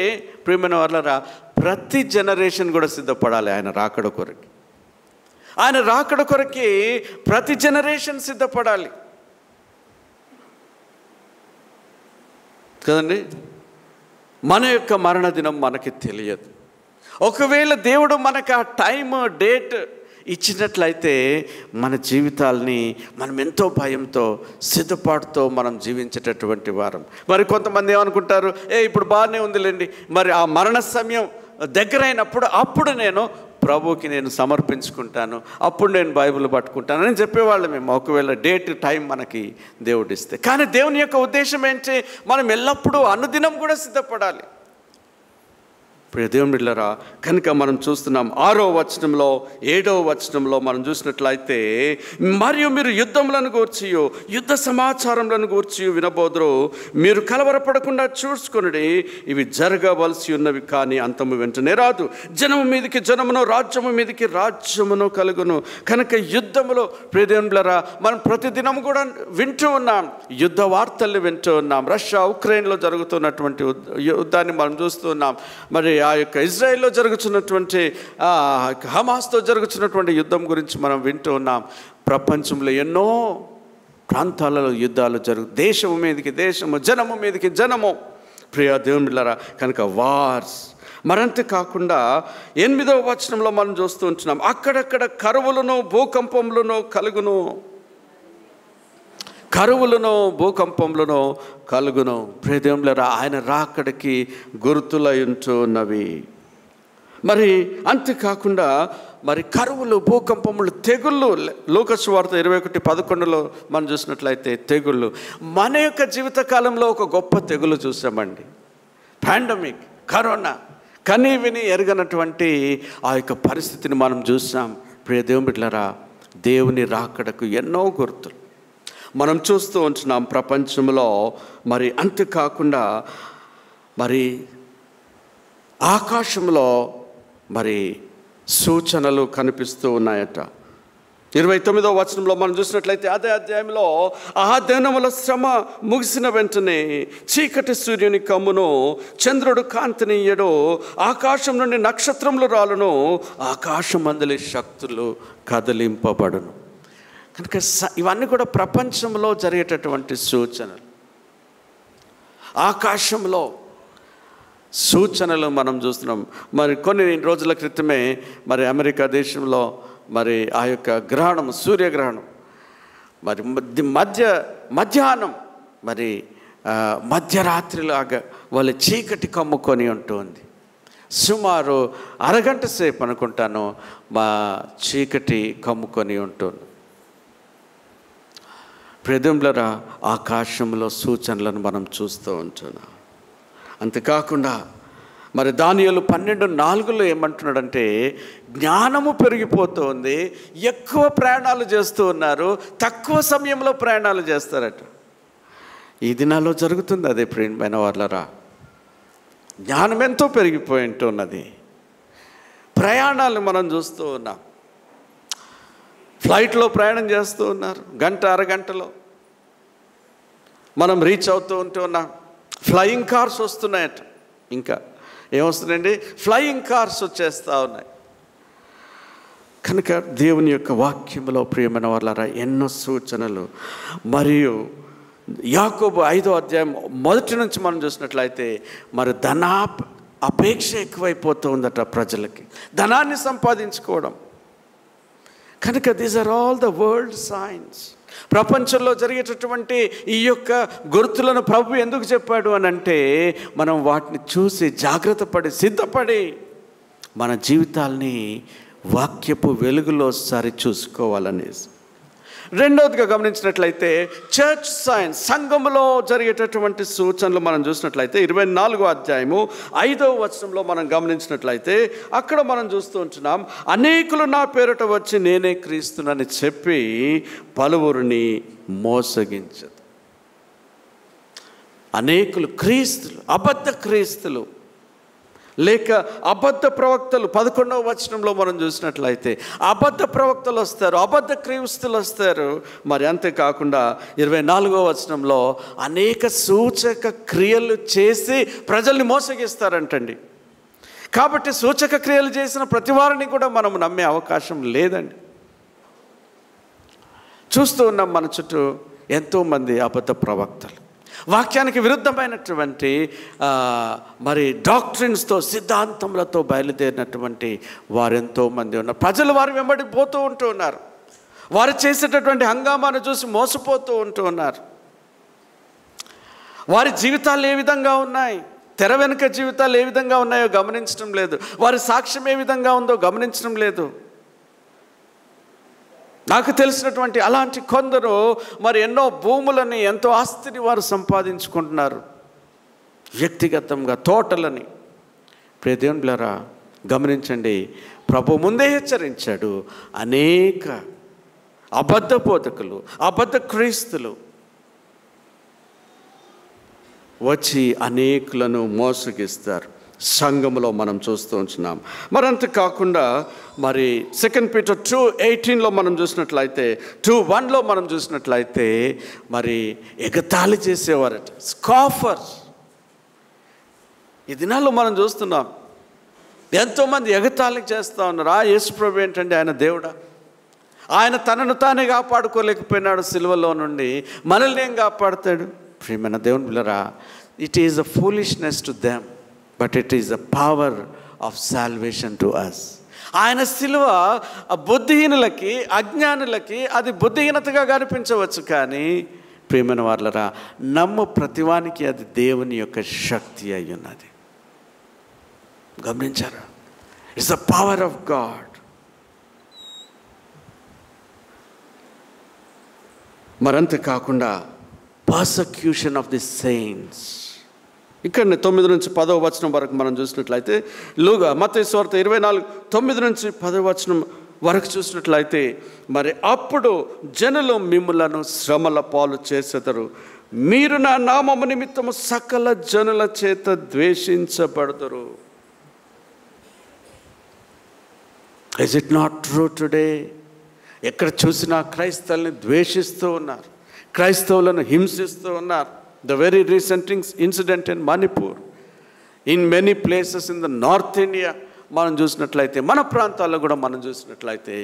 ప్రియమైన వాళ్ళారా, ప్రతి జనరేషన్ కూడా సిద్ధపడాలి ఆయన రాకడ కొరకు. ఆయన రాకడ కొరకి ప్రతి జనరేషన్ సిద్ధపడాలి కదండి. మన యొక్క మరణ దినం మనకి తెలియదు. ఒకవేళ దేవుడు మనకు ఆ టైమ్, డేట్ ఇచ్చినట్లయితే మన జీవితాల్ని మనం ఎంతో భయంతో, సిద్ధపాటుతో మనం జీవించేటటువంటి వారం. మరి కొంతమంది ఏమనుకుంటారు, ఇప్పుడు బాగానే ఉందిలేండి, మరి ఆ మరణ సమయం దగ్గరైనప్పుడు అప్పుడు నేను ప్రభువుకి నేను సమర్పించుకుంటాను, అప్పుడు నేను బైబిల్ పట్టుకుంటాను అని చెప్పేవాళ్ళు మేము, ఒకవేళ డేట్, టైం మనకి దేవుడు ఇస్తే. కానీ దేవుని యొక్క ఉద్దేశం ఏంటి, మనం ఎల్లప్పుడూ అనుదినం కూడా సిద్ధపడాలి. ప్రియ దేవుని బిడ్డలారా, కనుక మనం చూస్తున్నాం 6వ వచనంలో 7వ వచనంలో మనం చూసినట్లయితే, మరియు మీరు యుద్ధములను గూర్చియు యుద్ధ సమాచారములను గూర్చియు వినబోదురు, మీరు కలవరపడకుండా చూసుకొనుడి, ఇవి జరగవలసి ఉన్నవి, కానీ అంతము వెంటనే రాదు. జనము మీదికి జనమును, రాజ్యము మీదికి రాజ్యమును కలుగును. కనుక యుద్ధములో ప్రియ దేవుని బిడ్డలారా, మనం ప్రతిదినం కూడా వింటూ ఉన్నాం, యుద్ధ వార్తల్ని వింటూ ఉన్నాం. రష్యా ఉక్రెయిన్లో జరుగుతున్నటువంటి యుద్ధాన్ని మనం చూస్తున్నాం. మరి ఆ యొక్క ఇజ్రాయెల్లో జరుగుతున్నటువంటి హమాస్తో జరుగుతున్నటువంటి యుద్ధం గురించి మనం వింటూ ఉన్నాం. ప్రపంచంలో ఎన్నో ప్రాంతాలలో యుద్ధాలు దేశము మీదకి దేశము, జనము మీదకి జనము. ప్రియ దేవుని బిడ్డలారా, కనుక వార్స్, మరంతే కాకుండా 8వ వచనంలో మనం చూస్తూ ఉంటున్నాం, అక్కడక్కడ కరువులను భూకంపములను కలుగును, కరువులను భూకంపములను కలుగును. ప్రియదేవులారా, ఆయన రాకడికి గుర్తులై ఉంటున్నవి. మరి అంతేకాకుండా మరి కరువులు, భూకంపములు, తెగుళ్ళు, లూకాసు వార్త 21:11 మనం చూసినట్లయితే తెగుళ్ళు. మన యొక్క జీవితకాలంలో ఒక గొప్ప తెగులు చూసామండి, పాండమిక్, కరోనా. కనీ విని ఎరగనటువంటి ఆ యొక్క పరిస్థితిని మనం చూసాం. ప్రియ దేవుని బిడ్డలారా, దేవుని రాకడకు ఎన్నో గుర్తులు మనం చూస్తూ ఉంటున్నాం ప్రపంచంలో. మరి అంతేకాకుండా మరి ఆకాశంలో మరి సూచనలు కనిపిస్తూ ఉన్నాయట. 29వ వచనంలో మనం చూసినట్లయితే అదే అధ్యాయంలో, ఆ దినముల శ్రమ ముగిసిన వెంటనే చీకటి సూర్యుని కమ్మును, చంద్రుడు కాంతినియ్యడు, ఆకాశం నుండి నక్షత్రములు రాలును, ఆకాశం మందలి శక్తులు కదిలింపబడును. కనుక ఇవన్నీ కూడా ప్రపంచంలో జరిగేటటువంటి సూచనలు. ఆకాశంలో సూచనలు మనం చూస్తున్నాం. మరి కొన్ని రోజుల క్రితమే మరి అమెరికా దేశంలో మరి ఆ యొక్క గ్రహణం, సూర్యగ్రహణం, మరి మధ్యాహ్నం మరి మధ్యరాత్రిలాగా వాళ్ళ చీకటి కమ్ముకొని ఉంటుంది. సుమారు అరగంట సేపు అనుకుంటాను మా చీకటి కమ్ముకొని ఉంటుంది. ప్రియదేవులారా, ఆకాశంలో సూచనలను మనం చూస్తూ ఉంటున్నాం. అంతేకాకుండా మరి దానియేలు 12:4 ఏమంటున్నాడంటే, జ్ఞానము పెరిగిపోతుంది, ఎక్కువ ప్రయాణాలు చేస్తూ ఉన్నారు, తక్కువ సమయంలో ప్రయాణాలు చేస్తారట. ఈ దినాల్లో జరుగుతుంది అదే ప్రియమైన వాళ్ళరా. జ్ఞానం ఎంతో పెరిగిపోయి ఉంటున్నది, ప్రయాణాలు మనం చూస్తూ ఉన్నాం. ఫ్లైట్లో ప్రయాణం చేస్తూ ఉన్నారు, గంట అరగంటలో మనం రీచ్ అవుతూ ఉంటున్నాం. ఫ్లయింగ్ కార్స్ వస్తున్నాయట. ఇంకా ఏమొస్తున్నాయండి? ఫ్లయింగ్ కార్స్ వచ్చేస్తూ ఉన్నాయి. కనుక దేవుని యొక్క వాక్యంలో ప్రియమైన వాళ్ళారా ఎన్నో సూచనలు. మరియు యాకోబు 5వ అధ్యాయం 1 నుంచి మనం చూసినట్లయితే మరి అపేక్ష ఎక్కువైపోతూ ఉందట ప్రజలకి, ధనాన్ని సంపాదించుకోవడం. కనుక these are all the world signs. ప్రపంచంలో జరిగేటటువంటి ఈ యొక్క గుర్తులను ప్రభు ఎందుకు చెప్పాడు అని అంటే, మనం వాటిని చూసి జాగ్రత్త పడి సిద్ధపడి మన జీవితాల్ని వాక్యపు వెలుగులో సరి చూసుకోవాలనేసి. రెండవదిగా గమనించినట్లయితే చర్చ్ సైన్స్, సంఘములో జరిగేటటువంటి సూచనలు మనం చూసినట్లయితే 24వ అధ్యాయము 5వ వచనంలో మనం గమనించినట్లయితే అక్కడ మనం చూస్తూ ఉంటున్నాం, అనేకులు నా పేరిట వచ్చి నేనే క్రీస్తునని చెప్పి పలువురిని మోసగించదు. అనేకులు క్రీస్తులు, అబద్ధ క్రీస్తులు లేక అబద్ధ ప్రవక్తలు. 11వ వచనంలో మనం చూసినట్లయితే అబద్ధ ప్రవక్తలు వస్తారు, అబద్ధ క్రీస్తులు వస్తారు. మరి అంతేకాకుండా 24వ వచనంలో అనేక సూచక క్రియలు చేసి ప్రజల్ని మోసగిస్తారంటండి. కాబట్టి సూచక క్రియలు చేసిన ప్రతి వారిని కూడా మనం నమ్మే అవకాశం లేదండి. చూస్తూ ఉన్నాం మన చుట్టూ ఎంతోమంది అబద్ధ ప్రవక్తలు, వాక్యానికి విరుద్ధమైనటువంటి మరి డాక్ట్రిన్స్తో, సిద్ధాంతములతో బయలుదేరినటువంటి వారెంతో మంది ఉన్నారు. ప్రజలు వారి వెంబడి పోతూ ఉంటూ ఉన్నారు, వారు చేసేటటువంటి హంగామాను చూసి మోసపోతూ ఉంటూ ఉన్నారు. వారి జీవితాలు ఏ విధంగా ఉన్నాయి, తెర వెనుక జీవితాలు ఏ విధంగా ఉన్నాయో గమనించడం లేదు, వారి సాక్ష్యం ఏ విధంగా ఉందో గమనించడం లేదు. నాకు తెలిసినటువంటి అలాంటి కొందరు మరి ఎన్నో భూములని, ఎంతో ఆస్తిని వారు సంపాదించుకుంటున్నారు, వ్యక్తిగతంగా తోటలని. ప్రియ దేవుని బిడ్డలారా గమనించండి, ప్రభు ముందే హెచ్చరించాడు, అనేక అబద్ధ బోధకులు, అబద్ధ క్రీస్తులు వచ్చి అనేకులను మోసగిస్తారు. సంఘములో మనం చూస్తూ ఉంటున్నాం. మరి అంతేకాకుండా మరి 2 Peter 2:18లో మనం చూసినట్లయితే, 2:1లో మనం చూసినట్లయితే మరి ఎగతాళి చేసేవారట, స్కాఫర్స్. ఈ దినాల్లో మనం చూస్తున్నాం ఎంతోమంది ఎగతాళి చేస్తూ ఉన్నారు. యేసు ప్రభు ఏంటంటే ఆయన దేవుడా, ఆయన తనను తానే కాపాడుకోలేకపోయినాడు సిలువలో నుండి, మనల్ని ఏం కాపాడుతాడు? ప్రియమైన దేవుని బిడ్డలారా, it is a foolishness to them. But it is the power of salvation to us. ఆయన సిలువ బుద్ధిహీనులకి, అజ్ఞానులకి అది బుద్ధిహీనతగా కనిపించవచ్చు, కానీ ప్రియమైన వాళ్ళరా, నమ్ము ప్రతివానికి అది దేవుని యొక్క శక్తి అయి ఉన్నది. గమనించారా? It's the power of God. మరంతే కాకుండా పర్సక్యూషన్ ఆఫ్ ది సెయింట్స్. ఇక్కడ 9 నుంచి 10వ వచనం వరకు మనం చూసినట్లయితే, మత్తయి సువార్త 24:9 నుంచి 10వ వచనం వరకు చూసినట్లయితే, మరి అప్పుడు జనులు మిమ్ములను శ్రమల పాలు చేసెదరు, మీరు నా నామము నిమిత్తము సకల జనుల చేత ద్వేషించబడదురు. Is it not true today? ఎక్కడ చూసినా క్రైస్తవుల్ని ద్వేషిస్తూ ఉన్నారు, క్రైస్తవులను హింసిస్తూ ఉన్నారు. The very recent incident in Manipur, in many places in the North India మనం చూసినట్లయితే, మన ప్రాంతాల్లో కూడా మనం చూసినట్లయితే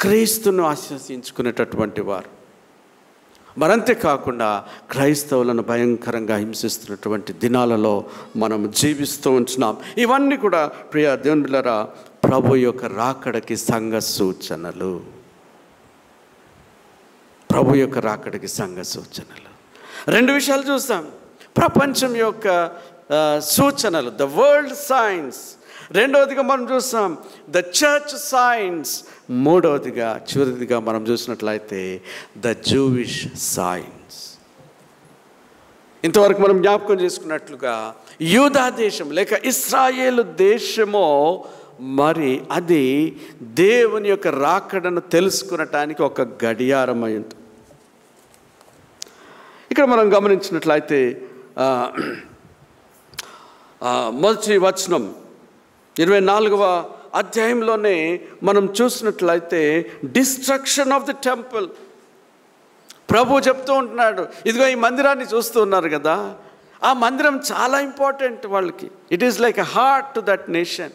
క్రీస్తును ఆశ్రయించుకునేటటువంటి వారు, మరంతే కాకుండా క్రైస్తవులను భయంకరంగా హింసిస్తున్నటువంటి దినాలలో మనం జీవిస్తూ ఉంటున్నాం. ఇవన్నీ కూడా ప్రియ దేవుని బిడ్డలారా, ప్రభు యొక్క రాకడకి సంఘ సూచనలు. ప్రభు యొక్క రాకడకి సంఘ సూచనలు. 2 విషయాలు చూస్తాం. ప్రపంచం యొక్క సూచనలు, ద వరల్డ్ సైన్స్. రెండవదిగా మనం చూస్తాం ద చర్చ్ సైన్స్. మూడవదిగా, చివరిదిగా మనం చూసినట్లయితే ద జూవిష్ సైన్స్. ఇంతవరకు మనం జ్ఞాపకం చేసుకున్నట్లుగా యూదా దేశం లేక ఇశ్రాయేలు దేశమో మరి అది దేవుని యొక్క రాకడను తెలుసుకునటానికి ఒక గడియారమై ఉంటుంది. ఇక్కడ మనం గమనించినట్లయితే మొదటి వచనం 24వ అధ్యాయంలోనే మనం చూసినట్లయితే డిస్ట్రక్షన్ ఆఫ్ ది టెంపుల్. ప్రభు చెప్తూ ఉంటున్నాడు, ఇదిగో ఈ మందిరాన్ని చూస్తూ ఉన్నారు కదా, ఆ మందిరం చాలా ఇంపార్టెంట్ వాళ్ళకి. It is like a heart to that nation.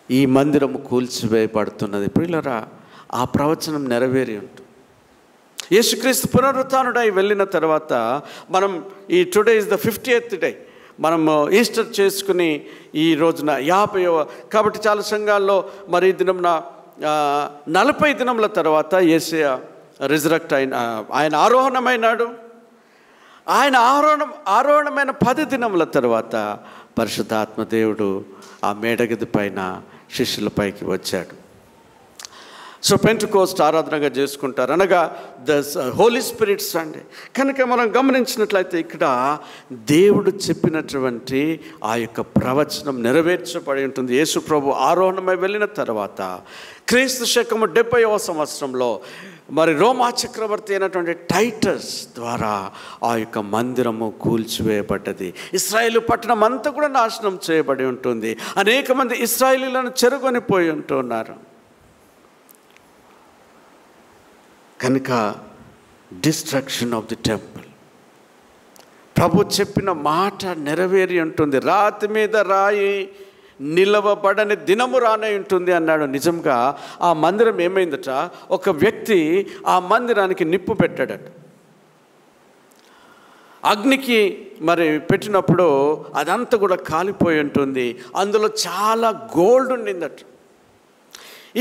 ఈ మందిరం కూల్చివేయబడుతున్నది. ప్రియులారా, ఆ ప్రవచనం నెరవేరి ఉంటుంది. యేసుక్రీస్తు పునరుత్థానుడై వెళ్ళిన తర్వాత మనం today is the 50th day, మనం ఈస్టర్ చేసుకుని ఈ రోజున 50వ. కాబట్టి చాలా సంఘాల్లో మరి ఈ దినంన 40 దినముల తర్వాత యేసయ్య రిజరెక్ట్ ఆయన ఆరోహణమైనాడు. ఆయన ఆరోహణమైన 10 దినముల తర్వాత పరిశుద్ధాత్మ దేవుడు ఆ మేడగది పైన శిష్యులపైకి వచ్చాడు. సో పెంటెకోస్ట్ ఆరాధనగా చేసుకుంటారు, అనగా ద హోలీ స్పిరిట్ సండే. కనుక మనం గమనించినట్లయితే ఇక్కడ దేవుడు చెప్పినటువంటి ఆ యొక్క ప్రవచనం నెరవేర్చబడి ఉంటుంది. యేసు ప్రభు ఆరోహణమై వెళ్ళిన తర్వాత క్రీస్తు శకము 70వ సంవత్సరంలో మరి రోమా చక్రవర్తి అయినటువంటి టైటస్ ద్వారా ఆ యొక్క మందిరము కూల్చివేయబడ్డది. ఇశ్రాయేలు పట్టణం అంతా కూడా నాశనం చేయబడి ఉంటుంది. అనేక మంది ఇశ్రాయేలీలను చెరుగొనిపోయి ఉంటున్నారు. కనుక డిస్ట్రక్షన్ ఆఫ్ ది టెంపుల్, ప్రభు చెప్పిన మాట నెరవేరి ఉంటుంది. రాతి మీద రాయి నిలవబడని దినము రానే ఉంటుంది అన్నాడు. నిజంగా ఆ మందిరం ఏమైందట, ఒక వ్యక్తి ఆ మందిరానికి నిప్పు పెట్టాడట. అగ్నికి మరి పెట్టినప్పుడు అదంతా కూడా కాలిపోయి ఉంటుంది. అందులో చాలా గోల్డ్ ఉండిందట.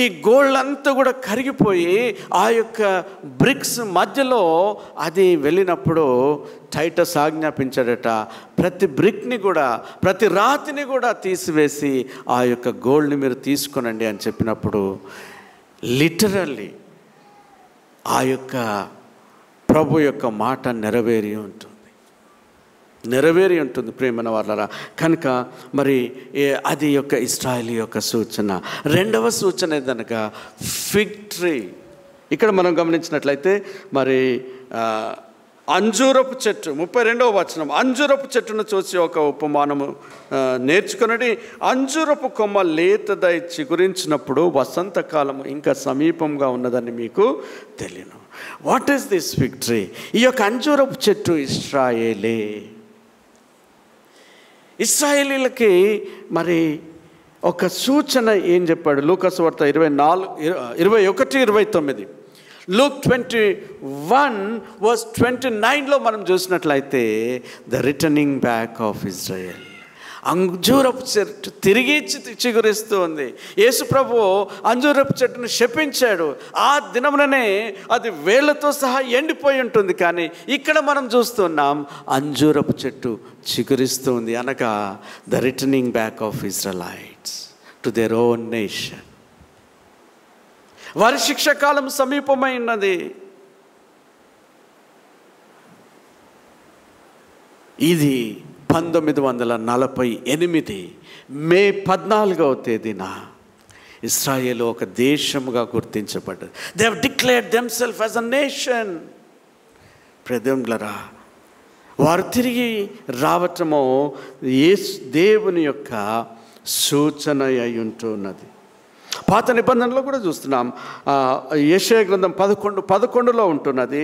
ఈ గోల్డ్ అంతా కూడా కరిగిపోయి ఆ యొక్క బ్రిక్స్ మధ్యలో అది వెళ్ళినప్పుడు టైటస్ ఆజ్ఞాపించాడట, ప్రతి బ్రిక్ని కూడా, ప్రతి రాతిని కూడా తీసివేసి ఆ యొక్క గోల్డ్ని మీరు తీసుకొనండి అని చెప్పినప్పుడు లిటరల్లీ ఆ యొక్క ప్రభు యొక్క మాట నెరవేరి ఉంటుంది ప్రియమైన వాళ్ళరా. కనుక మరి అది యొక్క ఇశ్రాయేలు యొక్క సూచన. రెండవ సూచన ఏదనగా ఫిగ్ ట్రీ. ఇక్కడ మనం గమనించినట్లయితే మరి అంజూరపు చెట్టు 32వ వచనం, అంజూరపు చెట్టును చూసి ఒక ఉపమానము నేర్చుకున్నది. అంజూరపు కొమ్మ లేతదై చిగురించినప్పుడు వసంతకాలము ఇంకా సమీపంగా ఉన్నదని మీకు తెలియను. What is this fig tree? ఈ యొక్క అంజూరపు చెట్టు ఇశ్రాయేలే. ఇశ్రాయేలీలకి మరి ఒక సూచన ఏం చెప్పాడు? లూకా సువార్త 21:29. Luke 21:29లో మనం చూసినట్లయితే the returning back of Israel. అంజూరపు చెట్టు తిరిగి చిగురిస్తూ ఉంది. యేసు ప్రభువు అంజూరపు చెట్టును శపించాడు. ఆ దినముననే అది వేళ్లతో సహా ఎండిపోయి ఉంటుంది. కానీ ఇక్కడ మనం చూస్తున్నాం అంజూరపు చెట్టు చిగురిస్తుంది. అనగా the returning back of Israelites to their own nation. వారి శిక్షాకాలం సమీపమైనది. ఇది 1948 మే 14వ తేదీన ఇశ్రాయేలు ఒక దేశముగా గుర్తించబడ్డది. They have declared themselves as a nation. ప్రజలారా, వారు తిరిగి రావటము దేవుని యొక్క సూచన అయి ఉంటున్నది. పాత నిబంధనలో కూడా చూస్తున్నాం. యెషయా గ్రంథం 11:11లో ఉంటున్నది.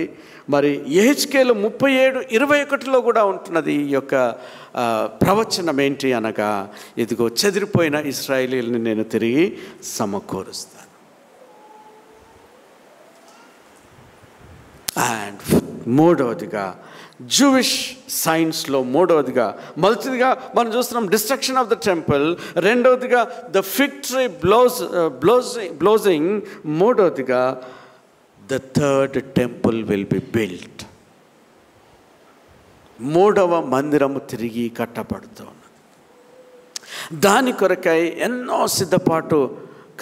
మరి యెహెజ్కేలు 37:21లో కూడా ఉంటున్నది. ఈ యొక్క ప్రవచనం ఏంటి అనగా, ఇదిగో చెదిరిపోయిన ఇశ్రాయేలీయుల్ని నేను తిరిగి సమకూరుస్తాను. అండ్ మూడవదిగా జూవిష్ సైన్స్లో మొదటిదిగా మనం చూస్తున్నాం డిస్ట్రక్షన్ ఆఫ్ ద టెంపుల్. రెండవదిగా ద ఫిగ్ ట్రీ బ్లోజింగ్. మూడవదిగా the third temple will be built. మూడవ మందిరము తిరిగి కట్టబడుతున్నది. దాని కొరకై ఎన్నో సిద్ధపాటు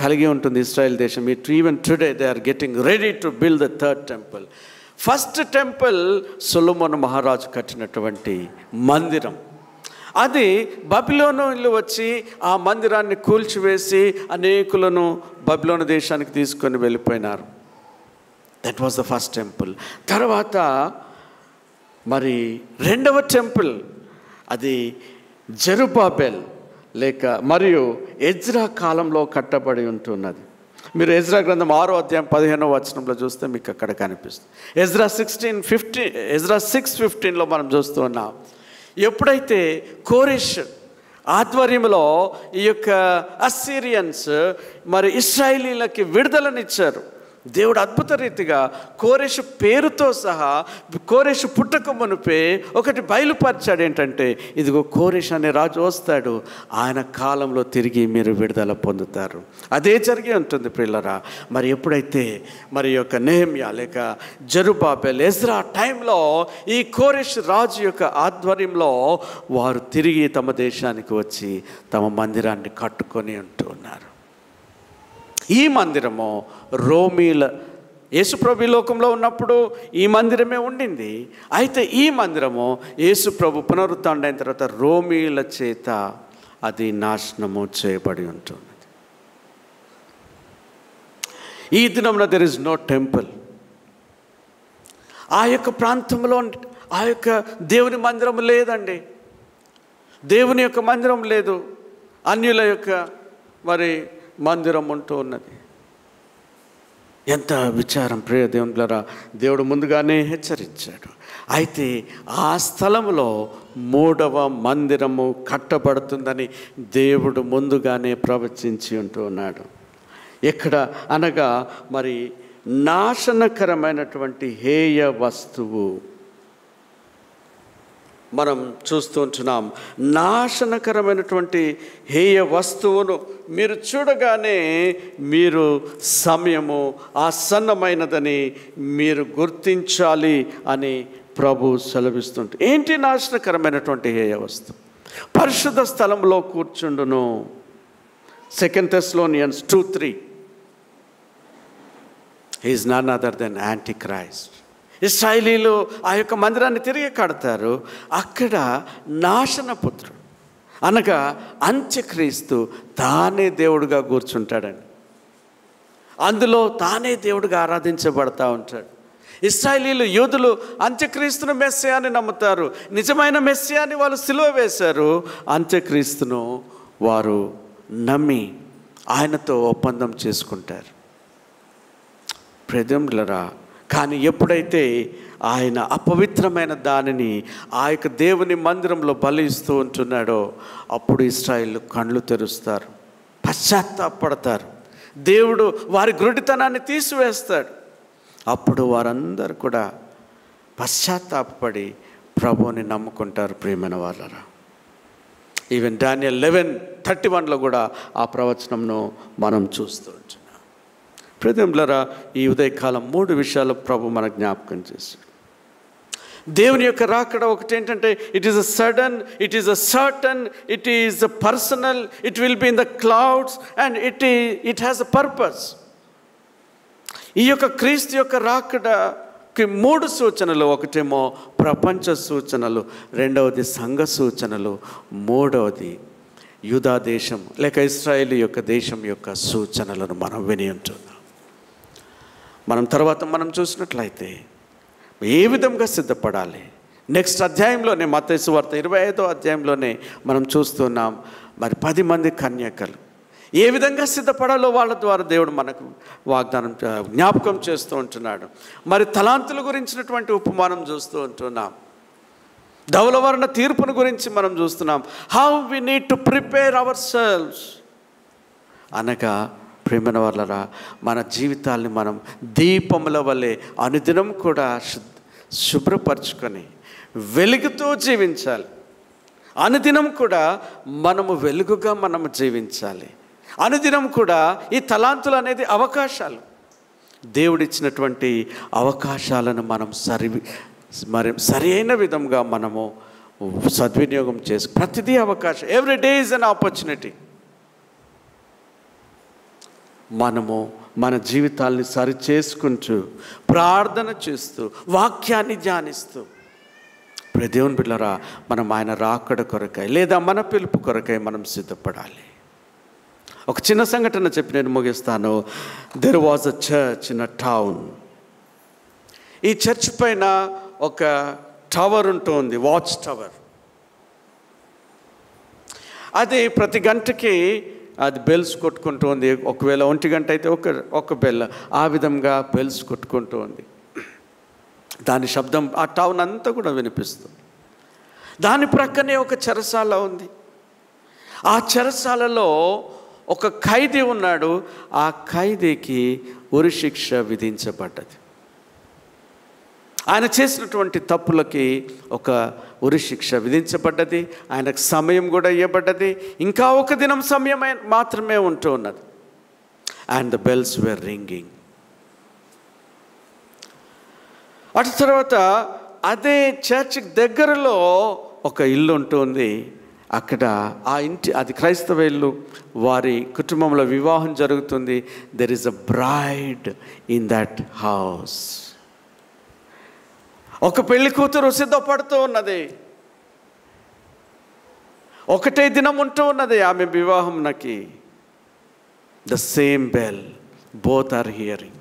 కలిగి ఉంటుంది ఇశ్రాయేల్ దేశం. Even today they are getting ready to build the third temple. First temple సొలొమోను మహారాజు కట్టినటువంటి మందిరం. అది బబిలోనులు వచ్చి ఆ మందిరాన్ని కూల్చివేసి అనేకులను బబిలోను దేశానికి తీసుకొని వెళ్ళిపోయినారు. That was the first temple. తర్వాత మరి రెండవ టెంపుల్ అది జెరుబ్బాబెల్ మరియు ఎజ్రా కాలంలో కట్టబడి ఉంటున్నది. మీరు ఎజ్రా గ్రంథం 6:15 చూస్తే మీకు అక్కడ కనిపిస్తుంది. ఎజ్రా 6:15లో మనం చూస్తూ ఉన్నాం. ఎప్పుడైతే కోరెష్ ఆధ్వర్యంలో ఈ యొక్క అస్సిరియన్స్ మరి ఇశ్రాయేలీలకి విడుదలనిచ్చారు. దేవుడు అద్భుత రీతిగా కోరెషు పేరుతో సహా కోరెషు పుట్టక మునిపే ఒకటి బయలుపరిచాడు. ఏంటంటే, ఇదిగో కోరెష్ అనే రాజు వస్తాడు, ఆయన కాలంలో తిరిగి మీరు విడుదల పొందుతారు. అదే జరిగి ఉంటుంది ప్రియులారా. మరి ఎప్పుడైతే మరి యొక్క నెహెమ్యా లేక జెరుబ్బాబెల్ ఎజ్రా టైంలో ఈ కోరెష్ రాజు యొక్క ఆధ్వర్యంలో వారు తిరిగి తమ దేశానికి వచ్చి తమ మందిరాన్ని కట్టుకొని ఉంటూ ఉన్నారు. ఈ మందిరము రోమీల యేసుప్రభు లోకంలో ఉన్నప్పుడు ఈ మందిరమే ఉండింది. అయితే ఈ మందిరము యేసుప్రభు పునరుత్థానుడైన తర్వాత రోమీల చేత అది నాశనము చేయబడి ఉంటున్నది. ఈ దినంలో దెర్ ఇస్ నో టెంపుల్. ఆ యొక్క ప్రాంతంలో ఆ యొక్క దేవుని మందిరం లేదండి. దేవుని యొక్క మందిరం లేదు. అన్యుల యొక్క మరి మందిరం ఉంటూ ఉన్నది. ఎంత విచారం ప్రియ దేవునులారా. దేవుడు ముందుగానే హెచ్చరించాడు. అయితే ఆ స్థలంలో 3వ మందిరము కట్టబడుతుందని దేవుడు ముందుగానే ప్రవచించి ఉంటూ ఉన్నాడు. ఎక్కడ అనగా మరి నాశనకరమైనటువంటి హేయ వస్తువు మనం చూస్తూ ఉంటున్నాం. నాశనకరమైనటువంటి హేయ వస్తువును మీరు చూడగానే మీరు సమయము ఆసన్నమైనదని మీరు గుర్తించాలి అని ప్రభు సెలవిస్తుంటే, ఏంటి నాశనకరమైనటువంటి హేయ వస్తువు? పరిశుద్ధ స్థలంలో కూర్చుండును. 2 Thessalonians 2:3. He is none other than Antichrist. ఇశ్రాయేలీలు ఆ యొక్క మందిరాన్ని తిరిగి కడతారు. అక్కడ నాశనపుత్రుడు అనగా అంత్యక్రీస్తు తానే దేవుడుగా కూర్చుంటాడండి. అందులో తానే దేవుడిగా ఆరాధించబడతా ఉంటాడు. ఇశ్రాయేలీలు యూదులు అంత్యక్రీస్తును మెస్సియాని నమ్ముతారు. నిజమైన మెస్సియాని వాళ్ళు సిలువ వేశారు. అంత్యక్రీస్తును వారు నమ్మి ఆయనతో ఒప్పందం చేసుకుంటారు. ప్రజలరా, కానీ ఎప్పుడైతే ఆయన అపవిత్రమైన దానిని ఆ యొక్క దేవుని మందిరంలో బలిస్తూ ఉంటున్నాడో అప్పుడు ఇశ్రాయేలు కళ్ళు తెరుస్తారు, పశ్చాత్తాపడతారు. దేవుడు వారి గ్రుడితనాన్ని తీసివేస్తాడు. అప్పుడు వారందరూ కూడా పశ్చాత్తాపపడి ప్రభువుని నమ్ముకుంటారు. ప్రియమైన వాళ్ళరా, ఈవెన్ డానియల్ 11:31 కూడా ఆ ప్రవచనంను మనం చూస్తూ ఉంటున్నాం. ప్రియములారా, ఈ ఉదయకాలం 3 విషయాలు ప్రభు మనకు జ్ఞాపకం చేశాడు. దేవుని యొక్క రాకడ ఒకటి ఏంటంటే, it is a sudden, it is a certain, it is a personal, it will be in the clouds and it has a purpose. ఈ యొక్క క్రీస్తు యొక్క రాకడకి 3 సూచనలు. ఒకటేమో ప్రపంచ సూచనలు, రెండవది సంఘ సూచనలు, మూడవది యూదా దేశం లేక ఇశ్రాయేలు యొక్క దేశం యొక్క సూచనలను మనం విని ఉంటున్నాం. మనం చూసినట్లయితే ఏ విధంగా సిద్ధపడాలి, నెక్స్ట్ అధ్యాయంలోనే మత్తయి సువార్త 25వ అధ్యాయంలోనే మనం చూస్తున్నాం. మరి 10 మంది కన్యకలు ఏ విధంగా సిద్ధపడాలో వాళ్ళ ద్వారా దేవుడు మనకు జ్ఞాపకం చేస్తూ ఉంటున్నాడు. మరి తలాంతుల గురించినటువంటి ఉపమానం చూస్తూ ఉంటున్నాం. ధవలవర్ణ తీర్పును గురించి మనం చూస్తున్నాం. How we need to prepare ourselves అనగా, ప్రేమైన వాళ్ళరా, మన జీవితాల్ని మనం దీపముల వలె అనుదినం కూడా శుభ్రపరచుకొని వెలుగుతూ జీవించాలి. అనుదినం కూడా మనము వెలుగుగా మనము జీవించాలి. అనుదినం కూడా ఈ తలాంతులు అనేది అవకాశాలు, దేవుడిచ్చినటువంటి అవకాశాలను మనం సరి అయిన విధంగా మనము సద్వినియోగం చేసి, ప్రతిదీ అవకాశం, every day is an opportunity. మనము మన జీవితాల్ని సరి చేసుకుంటూ, ప్రార్థన చేస్తూ, వాక్యాన్ని ధ్యానిస్తూ, దేవుని బిడ్డలారా, మనం ఆయన రాకడ కొరకై లేదా మన పిలుపు కొరకై మనం సిద్ధపడాలి. ఒక చిన్న సంఘటన చెప్పి నేను ముగిస్తాను. There was a church in a town. ఈ చర్చ్ పైన ఒక టవర్ ఉంటుంది, వాచ్ టవర్. అది ప్రతి గంటకి అది బెల్స్ కొట్టుకుంటూ ఉంది. ఒకవేళ 1 గంట అయితే ఒక బెల్, ఆ విధంగా బెల్స్ కొట్టుకుంటూ ఉంది. దాని శబ్దం ఆ టౌన్ అంతా కూడా వినిపిస్తుంది. దాని ప్రక్కనే ఒక చెరసాల ఉంది. ఆ చెరసాలలో ఒక ఖైదీ ఉన్నాడు. ఆ ఖైదీకి ఉరిశిక్ష విధించబడ్డది. ఆయన చేసినటువంటి తప్పులకి ఒక ఉరిశిక్ష విధించబడ్డది. ఆయనకు సమయం కూడా ఇవ్వబడ్డది. ఇంకా 1 దినం సమయం మాత్రమే ఉంటూ ఉన్నది. And the bells were ringing. అటు తర్వాత అదే చర్చ్ దగ్గరలో ఒక ఇల్లు ఉంటుంది. అక్కడ ఆ ఇంటి, అది క్రైస్తవ ఇల్లు, వారి కుటుంబంలో వివాహం జరుగుతుంది. There is a braid in that house. ఒక పెళ్లి కూతురు సిద్ధపడుతూ ఉన్నది. ఒకటే దినం ఉంటూ ఉన్నది ఆమె వివాహంకి. The same bell, both are hearing.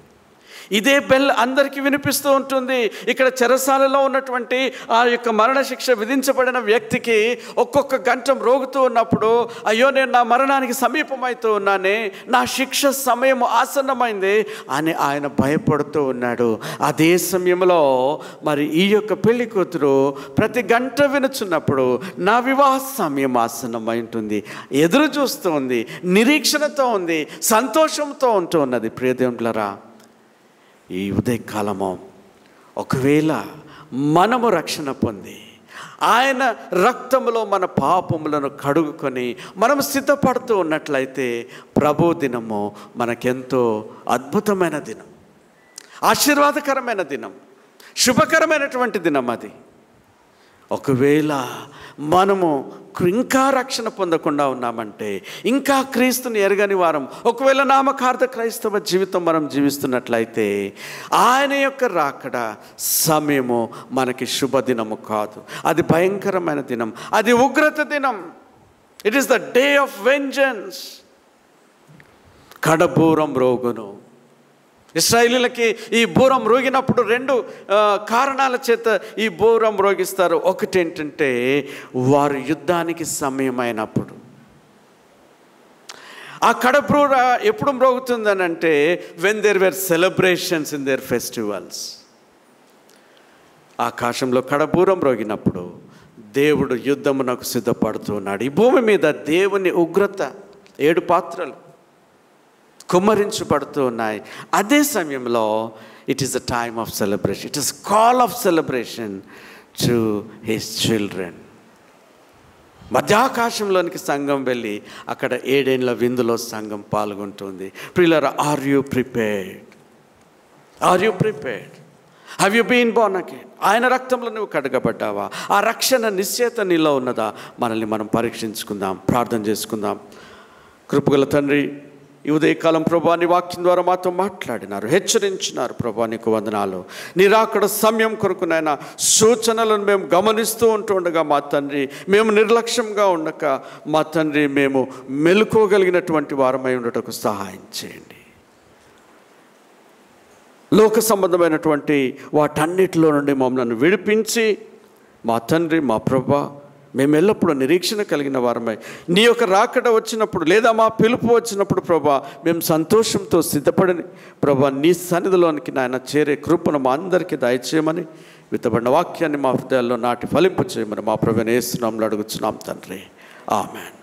ఇదే బెల్ అందరికీ వినిపిస్తూ ఉంటుంది. ఇక్కడ చెరసాలలో ఉన్నటువంటి ఆ యొక్క మరణశిక్ష విధించబడిన వ్యక్తికి ఒక్కొక్క గంట మ్రోగుతూ ఉన్నప్పుడు, అయ్యో నేను నా మరణానికి సమీపమవుతూ ఉన్నానే, నా శిక్ష సమయం ఆసన్నమైంది అని ఆయన భయపడుతూ ఉన్నాడు. అదే సమయంలో మరి ఈ యొక్క పెళ్లి కూతురు ప్రతి గంట వినుచున్నప్పుడు నా వివాహ సమయం ఆసన్నమై ఉంటుంది, ఎదురు చూస్తూ ఉంది, నిరీక్షణతో ఉంది, సంతోషంతో ఉంటూ ఉన్నది. ప్రియదేవులారా, ఈ ఉదయకాలము ఒకవేళ మనము రక్షణ పొంది ఆయన రక్తములో మన పాపములను కడుగుకొని మనం సిద్ధపడుతూ ఉన్నట్లయితే, ప్రభు దినము మనకెంతో అద్భుతమైన దినం, ఆశీర్వాదకరమైన దినం, శుభకరమైనటువంటి దినం అది. ఒకవేళ మనము ఇంకా రక్షణ పొందకుండా ఉన్నామంటే, ఇంకా క్రీస్తుని ఎరగని వారం, ఒకవేళ నామకార్థ క్రైస్తవ జీవితం మనం జీవిస్తున్నట్లయితే, ఆయన యొక్క రాకడ సమయము మనకి శుభదినము కాదు. అది భయంకరమైన దినం, అది ఉగ్రత దినం. It is the day of vengeance. కడబూరం రోగును. ఇశ్రాయేలీలకి ఈ బూరం రోగినప్పుడు 2 కారణాల చేత ఈ బూరం రోగిస్తారు. ఒకటి ఏంటంటే, వారు యుద్ధానికి సమయమైనప్పుడు. ఆ కడబూర ఎప్పుడు మ్రోగుతుందని అంటే, when there were celebrations in their festivals. ఆకాశంలో కడబూరం రోగినప్పుడు దేవుడు యుద్ధమునకు సిద్ధపడుతున్నాడు. ఈ భూమి మీద దేవుని ఉగ్రత 7 పాత్రలు కుమ్మరించబడుతూ ఉన్నాయి. అదే సమయంలో it is a time of celebration. It is call of celebration to his children. మధ్యాకాశంలోనికి సంఘం వెళ్ళి అక్కడ 7 ఏళ్ల విందులో సంఘం పాల్గొంటుంది. ప్రియులారా, are you prepared? Are you prepared? Have you been born again? ఆయన రక్తంలో నువ్వు కడగబడ్డావా? ఆ రక్షణ నిశ్చయత నీలో ఉన్నదా? మనల్ని మనం పరీక్షించుకుందాం, ప్రార్థన చేసుకుందాం. కృపగల తండ్రి, ఈ ఉదయకాలం ప్రభా నీ వాక్యం ద్వారా మాతో మాట్లాడినారు, హెచ్చరించినారు. ప్రభా నీకు వందనాలు. నీ రాకడ సమయం కొరకు నాయన సూచనలను మేము గమనిస్తూ ఉంటుండగా మా తండ్రి, మేము నిర్లక్ష్యంగా ఉండక మా తండ్రి మేము మెలుకోగలిగినటువంటి వారమై ఉండటకు సహాయం చేయండి. లోక సంబంధమైనటువంటి వాటన్నిటిలో నుండి మమ్మల్ని విడిపించి మా తండ్రి, మా ప్రభా, మేము ఎల్లప్పుడూ నిరీక్షణ కలిగిన వారమై నీ యొక్క రాకడ వచ్చినప్పుడు లేదా మా పిలుపు వచ్చినప్పుడు ప్రభా మేము సంతోషంతో సిద్ధపడి ప్రభా నీ సన్నిధిలోనికి నాయన చేరే కృపను మా అందరికీ దయచేయమని, విత్తబడిన వాక్యాన్ని మా హృదయాల్లో నాటి ఫలింపు చేయమని మా ప్రభువుని యేసు నామములో అడుగుచున్నాం తండ్రి. ఆమేన్.